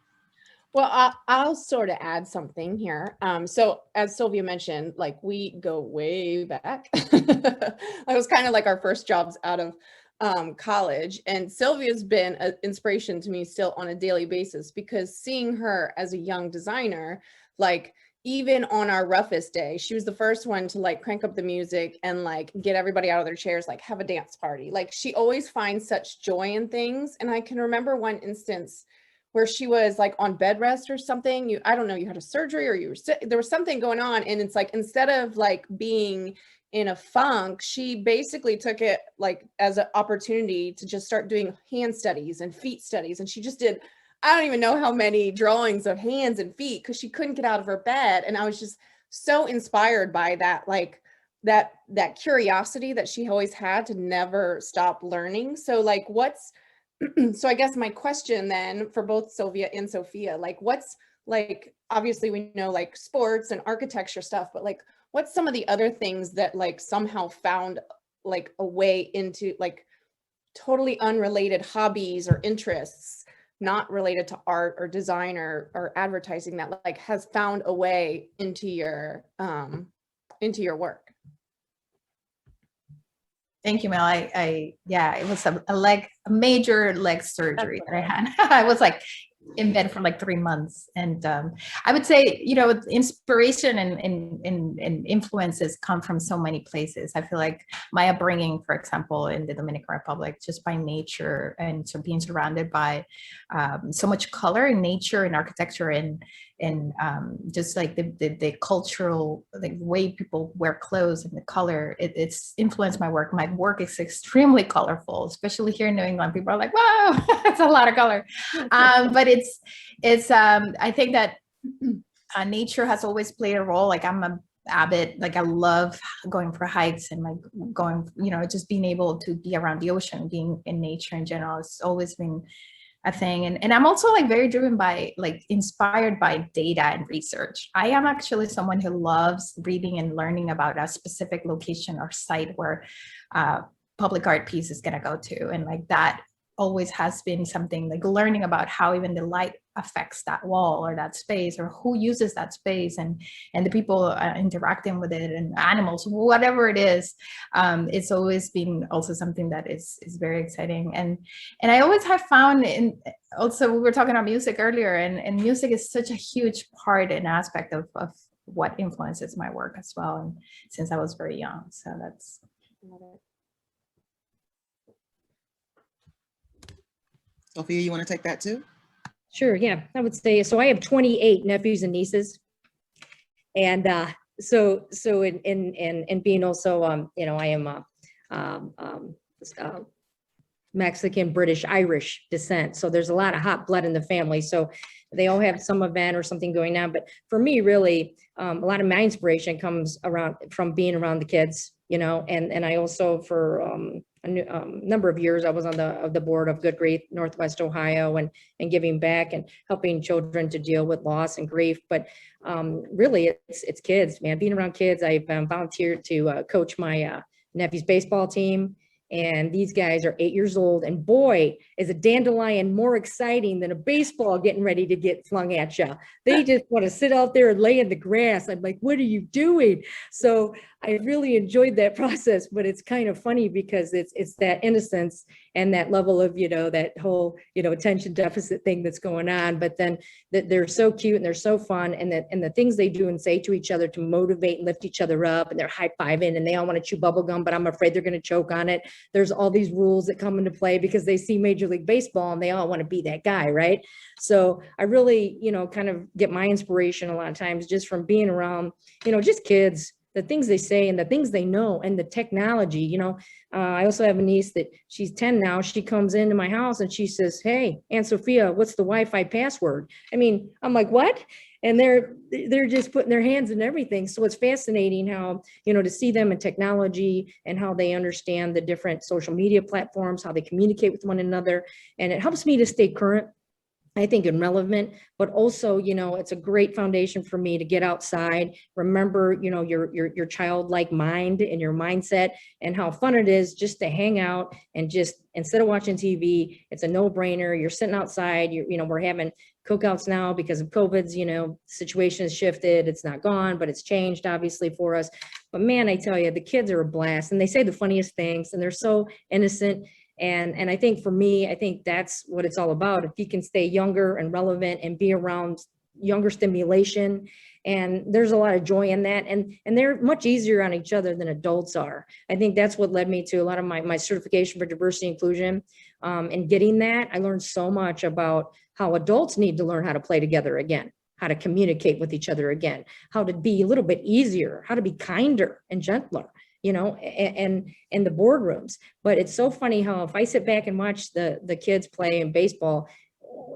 Well, I'll sort of add something here. So as Sylvia mentioned, like we go way back. That was kind of like our first jobs out of college. And Sylvia's been an inspiration to me still on a daily basis, because seeing her as a young designer, like even on our roughest day, she was the first one to like crank up the music and like get everybody out of their chairs, like have a dance party. Like she always finds such joy in things. And I can remember one instance where she was like on bed rest or something. I don't know, you had a surgery or you were there was something going on. And it's like, instead of like being in a funk, she basically took it like as an opportunity to just start doing hand studies and feet studies. And she just did, I don't even know how many drawings of hands and feet, because she couldn't get out of her bed. And I was just so inspired by that, like that curiosity that she always had to never stop learning. So like so I guess my question then for both Sylvia and Sophia, like what's like, obviously we know like sports and architecture stuff, but like what's some of the other things that like somehow found like a way into like totally unrelated hobbies or interests, not related to art or design or advertising, that like has found a way into your work? Thank you, Mel. Yeah, it was a major leg surgery that I had. I was like in bed for like 3 months. And I would say, you know, inspiration and influences come from so many places. I feel like my upbringing, for example, in the Dominican Republic, just by nature and so being surrounded by so much color in nature and architecture and just like the cultural, like way people wear clothes and the color, it's influenced my work. My work is extremely colorful, especially here in New England. People are like, "Wow, it's a lot of color," but it's I think that nature has always played a role. Like I'm a avid, like I love going for hikes and like going, you know, just being able to be around the ocean, being in nature in general. It's always been a thing. And I'm also like very driven by, like inspired by data and research. I am actually someone who loves reading and learning about a specific location or site where public art piece is going to go to. And like that always has been something, like learning about how even the light affects that wall or that space, or who uses that space, and the people interacting with it, and animals, whatever it is. It's always been also something that is very exciting. And I always have found, in also we were talking about music earlier, and music is such a huge part and aspect of what influences my work as well, and since I was very young. So that's Sophia, you want to take that too? Sure, yeah, I would say, so I have 28 nephews and nieces. And so in being also, you know, I am Mexican, British, Irish descent. So there's a lot of hot blood in the family. So they all have some event or something going on. But for me, really, a lot of my inspiration comes from being around the kids and I also for number of years I was on the board of Good Grief Northwest Ohio, and giving back and helping children to deal with loss and grief. But really, it's kids, man. Being around kids, I've volunteered to coach my nephew's baseball team. And these guys are 8 years old, and boy, is a dandelion more exciting than a baseball getting ready to get flung at you. They just want to sit out there and lay in the grass. I'm like, what are you doing? So I really enjoyed that process, but it's kind of funny because it's that innocence and that level of, that whole, attention deficit thing that's going on. But then that they're so cute and they're so fun, and the things they do and say to each other to motivate and lift each other up, and they're high-fiving and they all want to chew bubble gum, but I'm afraid they're going to choke on it. There's all these rules that come into play because they see Major League Baseball and they all want to be that guy, right? So I really, kind of get my inspiration a lot of times just from being around, just kids, the things they say and the things they know, and the technology. I also have a niece that she's 10 now. She comes into my house and she says, "Hey, Aunt Sophia, what's the Wi-Fi password?" I mean, I'm like, what? And they're just putting their hands in everything. So it's fascinating how, to see them in technology and how they understand the different social media platforms, how they communicate with one another. And it helps me to stay current, I think, and relevant, but also, it's a great foundation for me to get outside, remember, your childlike mind and your mindset, and how fun it is just to hang out and just, instead of watching TV, it's a no-brainer. You're sitting outside, we're having cookouts now because of COVID's, situation has shifted. It's not gone, but it's changed obviously for us. But man, I tell you, the kids are a blast, and they say the funniest things, and they're so innocent. And I think for me, I think that's what it's all about. If you can stay younger and relevant and be around younger stimulation, and there's a lot of joy in that, and they're much easier on each other than adults are. I think that's what led me to a lot of my certification for diversity inclusion. And getting that, I learned so much about how adults need to learn how to play together again, how to communicate with each other again, how to be a little bit easier, how to be kinder and gentler, and in the boardrooms. But it's so funny how if I sit back and watch the kids play in baseball,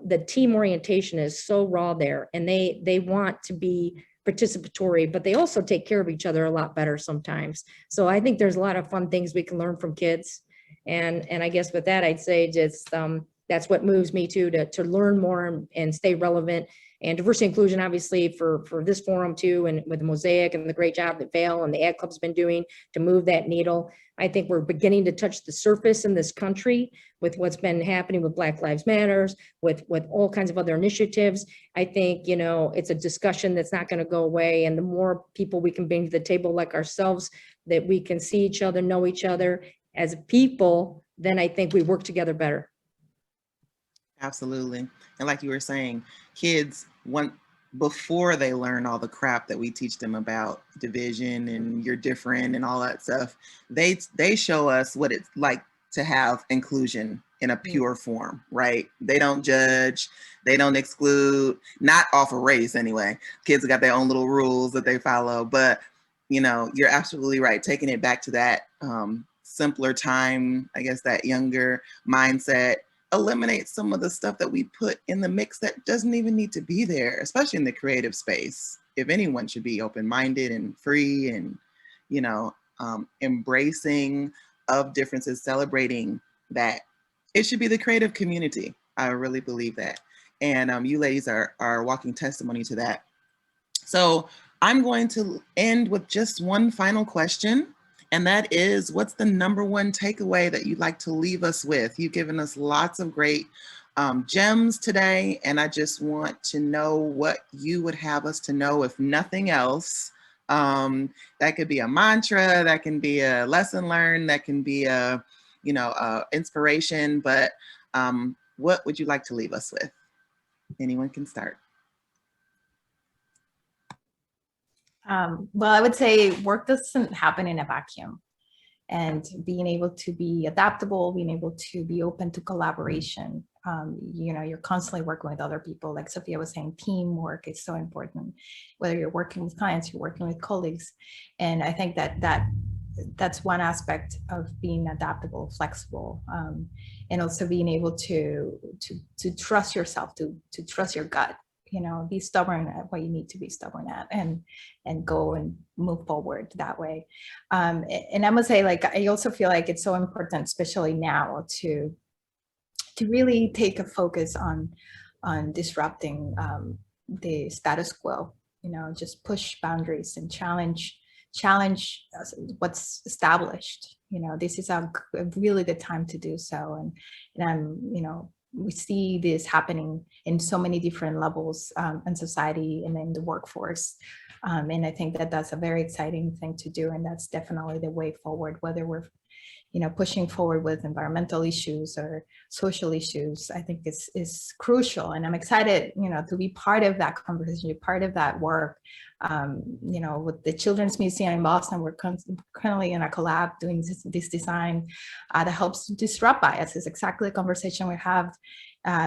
the team orientation is so raw there, and they want to be participatory, but they also take care of each other a lot better sometimes. So I think there's a lot of fun things we can learn from kids. And I guess with that, I'd say just that's what moves me to learn more and stay relevant. And diversity inclusion, obviously, for this forum too, and with Mosaic and the great job that Vail and the Ag Club's been doing to move that needle. I think we're beginning to touch the surface in this country with what's been happening with Black Lives Matters, with all kinds of other initiatives. I think, it's a discussion that's not going to go away. And the more people we can bring to the table like ourselves, that we can see each other, know each other as people, then I think we work together better. Absolutely. And like you were saying, kids want, before they learn all the crap that we teach them about division and you're different and all that stuff, they show us what it's like to have inclusion in a pure form, right? They don't judge, they don't exclude, not off of race anyway. Kids have got their own little rules that they follow, but you're absolutely right. Taking it back to that simpler time, I guess that younger mindset, eliminate some of the stuff that we put in the mix that doesn't even need to be there, especially in the creative space. If anyone should be open-minded and free and, embracing of differences, celebrating that, it should be the creative community. I really believe that. And you ladies are walking testimony to that. So I'm going to end with just one final question. And that is, what's the number one takeaway that you'd like to leave us with? You've given us lots of great gems today, and I just want to know what you would have us to know, if nothing else. That could be a mantra, that can be a lesson learned, that can be a, inspiration, but what would you like to leave us with? Anyone can start. Well, I would say work doesn't happen in a vacuum, and being able to be adaptable, being able to be open to collaboration. You're constantly working with other people. Like Sophia was saying, teamwork is so important, whether you're working with clients, you're working with colleagues. And I think that's one aspect of being adaptable, flexible, and also being able to trust yourself, to trust your gut. be stubborn at what you need to be stubborn at, and go and move forward that way. And I must say, like, I also feel like it's so important, especially now, to really take a focus on disrupting the status quo. Just push boundaries and challenge what's established. This is a really good time to do so. And we see this happening in so many different levels in society and in the workforce. And I think that that's a very exciting thing to do. And that's definitely the way forward, whether we're pushing forward with environmental issues or social issues. I think is crucial. And I'm excited, to be part of that conversation, be part of that work. With the Children's Museum in Boston, we're currently in a collab doing this design that helps disrupt bias. It's exactly the conversation we have,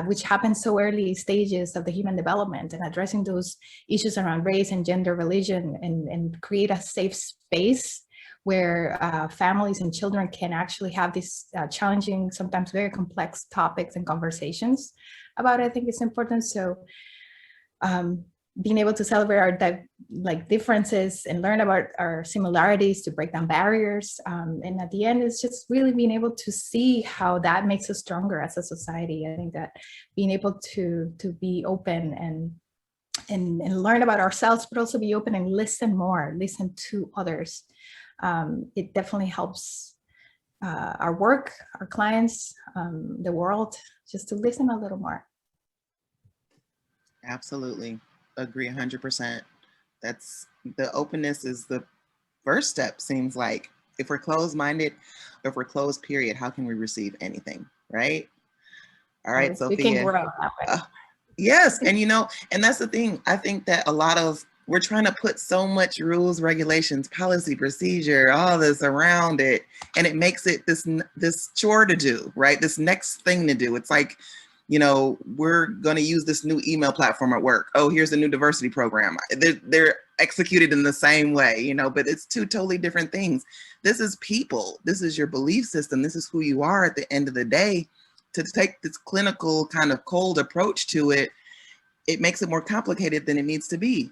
which happens so early stages of the human development, and addressing those issues around race and gender, religion, and create a safe space where families and children can actually have these challenging, sometimes very complex topics and conversations about it. I think it's important. So being able to celebrate our differences and learn about our similarities to break down barriers. And at the end, it's just really being able to see how that makes us stronger as a society. I think that being able to be open and learn about ourselves, but also be open and listen to others. It definitely helps our work, our clients, the world, just to listen a little more. Absolutely. Agree 100%. That's the openness is the first step, seems like. If we're closed-minded, if we're closed, period, how can we receive anything, right? All right, Sophia. We can grow that way. Yes, and and that's the thing. I think that we're trying to put so much rules, regulations, policy, procedure, all this around it, and it makes it this chore to do, right? This next thing to do. It's like, we're going to use this new email platform at work. Oh, here's a new diversity program. They're executed in the same way, but it's two totally different things. This is people. This is your belief system. This is who you are at the end of the day. To take this clinical kind of cold approach to it, it makes it more complicated than it needs to be.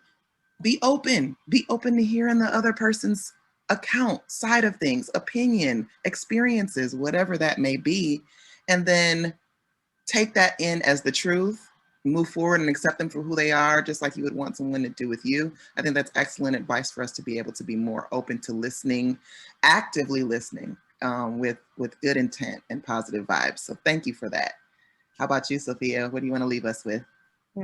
Be open to hearing the other person's account, side of things, opinion, experiences, whatever that may be. And then take that in as the truth, move forward and accept them for who they are, just like you would want someone to do with you. I think that's excellent advice for us to be able to be more open to listening, actively listening with good intent and positive vibes. So thank you for that. How about you, Sophia? What do you want to leave us with?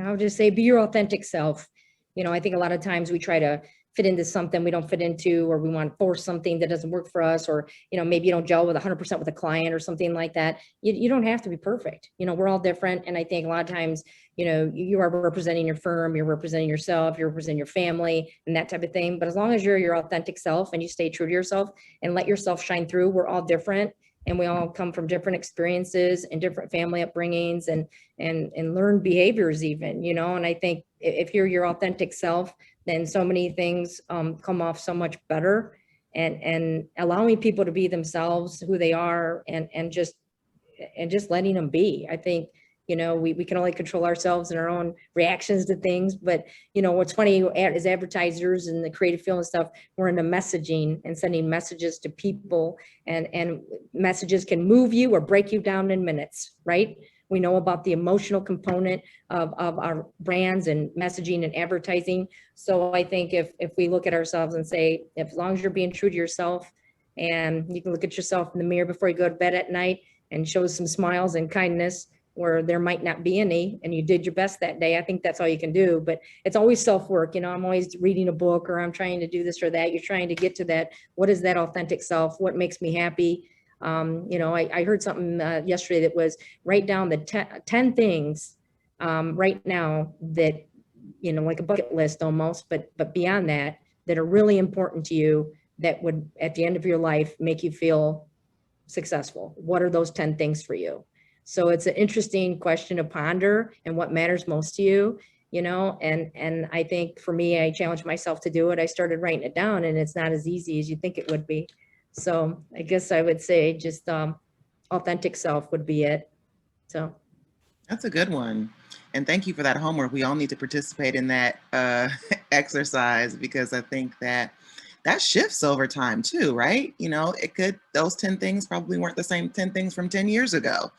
I'll just say, be your authentic self. I think a lot of times we try to fit into something we don't fit into, or we want to force something that doesn't work for us, or, maybe you don't gel with 100% with a client or something like that. You don't have to be perfect. We're all different. And I think a lot of times, you are representing your firm, you're representing yourself, you're representing your family and that type of thing. But as long as you're your authentic self and you stay true to yourself and let yourself shine through, we're all different. And we all come from different experiences and different family upbringings and learned behaviors even, and I think if you're your authentic self, then so many things come off so much better, and allowing people to be themselves, who they are, and just letting them be. I think, we can only control ourselves and our own reactions to things. But, what's funny, as advertisers and the creative field and stuff, we're into messaging and sending messages to people, and messages can move you or break you down in minutes, right? We know about the emotional component of our brands and messaging and advertising. So I think if we look at ourselves and say, as long as you're being true to yourself, and you can look at yourself in the mirror before you go to bed at night and show some smiles and kindness where there might not be any, and you did your best that day, I think that's all you can do. But it's always self-work. I'm always reading a book, or I'm trying to do this or that. You're trying to get to that. What is that authentic self? What makes me happy? I heard something yesterday that was, write down the 10 things right now that, like a bucket list almost, but beyond that are really important to you, that would, at the end of your life, make you feel successful. What are those 10 things for you? So it's an interesting question to ponder, and what matters most to you, and I think for me, I challenged myself to do it. I started writing it down, and it's not as easy as you think it would be. So I guess I would say just authentic self would be it. So that's a good one. And thank you for that homework. We all need to participate in that exercise, because I think that shifts over time too, right? You know, those 10 things probably weren't the same 10 things from 10 years ago,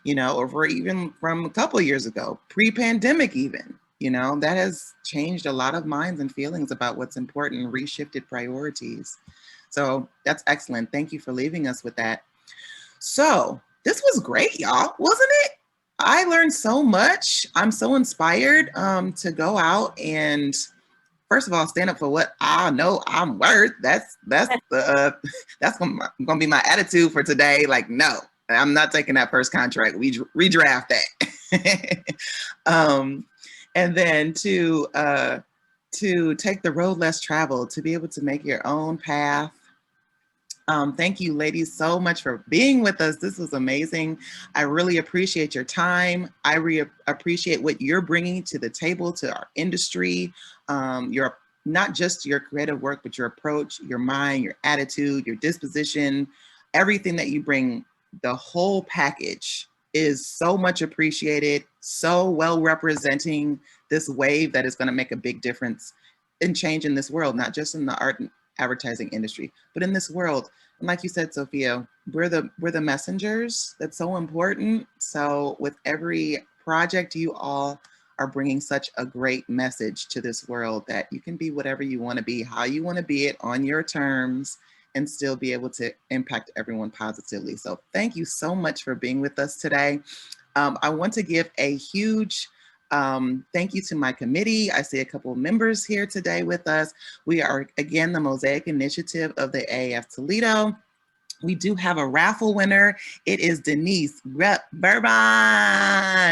you know, or even from a couple of years ago, pre-pandemic even, you know, that has changed a lot of minds and feelings about what's important and reshifted priorities. So that's excellent. Thank you for leaving us with that. So this was great, y'all, wasn't it? I learned so much. I'm so inspired to go out and, first of all, stand up for what I know I'm worth. That's gonna be my attitude for today. Like, no, I'm not taking that first contract. We redraft that. And then to take the road less traveled, to be able to make your own path. Thank you, ladies, so much for being with us. This was amazing. I really appreciate your time. I appreciate what you're bringing to the table, to our industry. Your not just your creative work, but your approach, your mind, your attitude, your disposition, everything that you bring, the whole package is so much appreciated, so well representing this wave that is going to make a big difference in change in this world, not just in the art and advertising industry, but in this world. And like you said, Sophia, we're the messengers. That's so important. So with every project, you all are bringing such a great message to this world, that you can be whatever you want to be, how you want to be it, on your terms, and still be able to impact everyone positively. So thank you so much for being with us today. I want to give a huge thank you to my committee. I see a couple of members here today with us. We are, again, the Mosaic Initiative of the AAF Toledo. We do have a raffle winner. It is Denise Bourbon.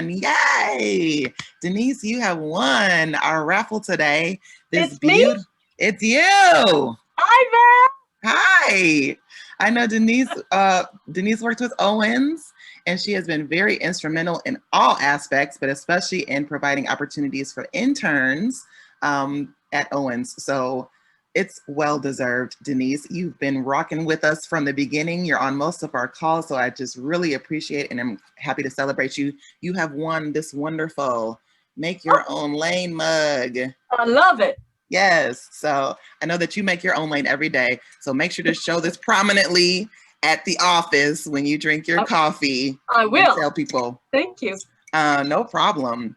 Yay! Denise, you have won our raffle today. It's me? It's you. Hi, Val. Hi. I know Denise worked with Owens, and she has been very instrumental in all aspects, but especially in providing opportunities for interns at Owens. So it's well-deserved, Denise. You've been rocking with us from the beginning. You're on most of our calls, so I just really appreciate, and I'm happy to celebrate you. You have won this wonderful Make Your Own Lane mug. I love it. Yes, so I know that you make your own lane every day, so make sure to show this prominently at the office when you drink your coffee. I will. Tell people. Thank you. No problem.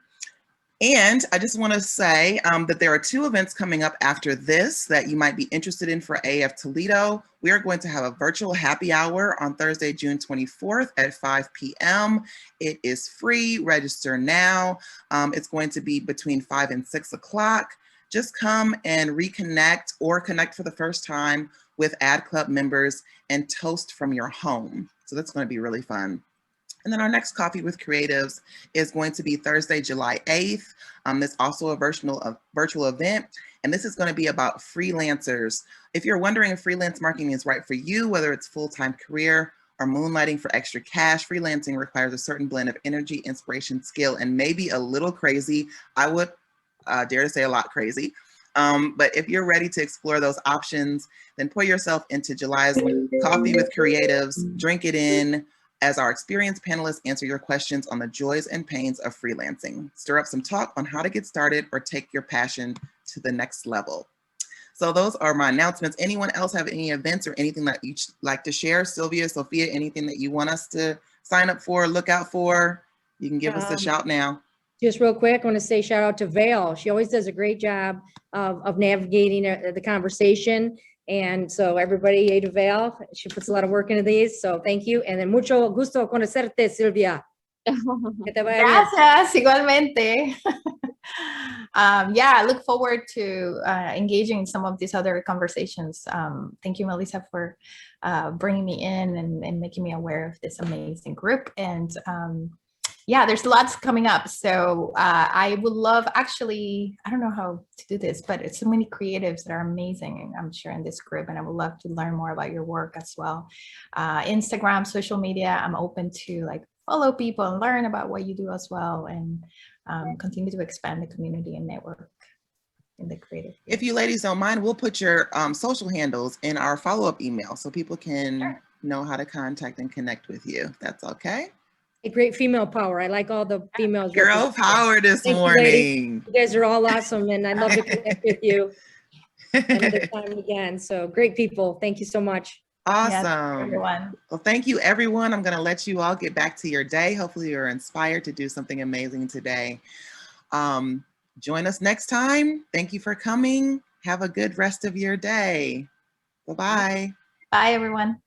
And I just want to say that there are 2 events coming up after this that you might be interested in for AF Toledo. We are going to have a virtual happy hour on Thursday, June 24th at 5 p.m. It is free. Register now. It's going to be between 5 and 6 o'clock. Just come and reconnect or connect for the first time with Ad Club members and toast from your home. So that's going to be really fun. And then our next Coffee with Creatives is going to be Thursday, July 8th. It's also a virtual event, and this is going to be about freelancers. If you're wondering if freelance marketing is right for you, whether it's full-time career or moonlighting for extra cash, freelancing requires a certain blend of energy, inspiration, skill, and maybe a little crazy. I would dare to say a lot crazy. But if you're ready to explore those options, then put yourself into July's Coffee with Creatives, drink it in, as our experienced panelists answer your questions on the joys and pains of freelancing. Stir up some talk on how to get started or take your passion to the next level. So those are my announcements. Anyone else have any events or anything that you'd like to share? Sylvia, Sophia, anything that you want us to sign up for, look out for? You can give us a shout now. Just real quick, I want to say shout out to Val. She always does a great job of navigating the conversation. And so everybody, Ada Val, she puts a lot of work into these. So thank you. And then mucho gusto conocerte, Silvia. Que te vaya bien. Gracias, igualmente. Yeah, I look forward to engaging in some of these other conversations. Thank you, Melissa, for bringing me in and making me aware of this amazing group. And yeah, there's lots coming up. So I would love, actually, I don't know how to do this, but it's so many creatives that are amazing, I'm sure, in this group. And I would love to learn more about your work as well. Instagram, social media, I'm open to like follow people and learn about what you do as well, and continue to expand the community and network in the creative field. If you ladies don't mind, we'll put your social handles in our follow-up email so people can know how to contact and connect with you. That's okay? A great female power. I like all the females. Girl represented. power this Thank you, ladies. morning. You guys are all awesome, and I'd love to connect with you another time again. So great people. Thank you so much. Awesome. Everyone. Well, thank you, everyone. I'm going to let you all get back to your day. Hopefully, you're inspired to do something amazing today. Join us next time. Thank you for coming. Have a good rest of your day. Bye-bye. Bye, everyone.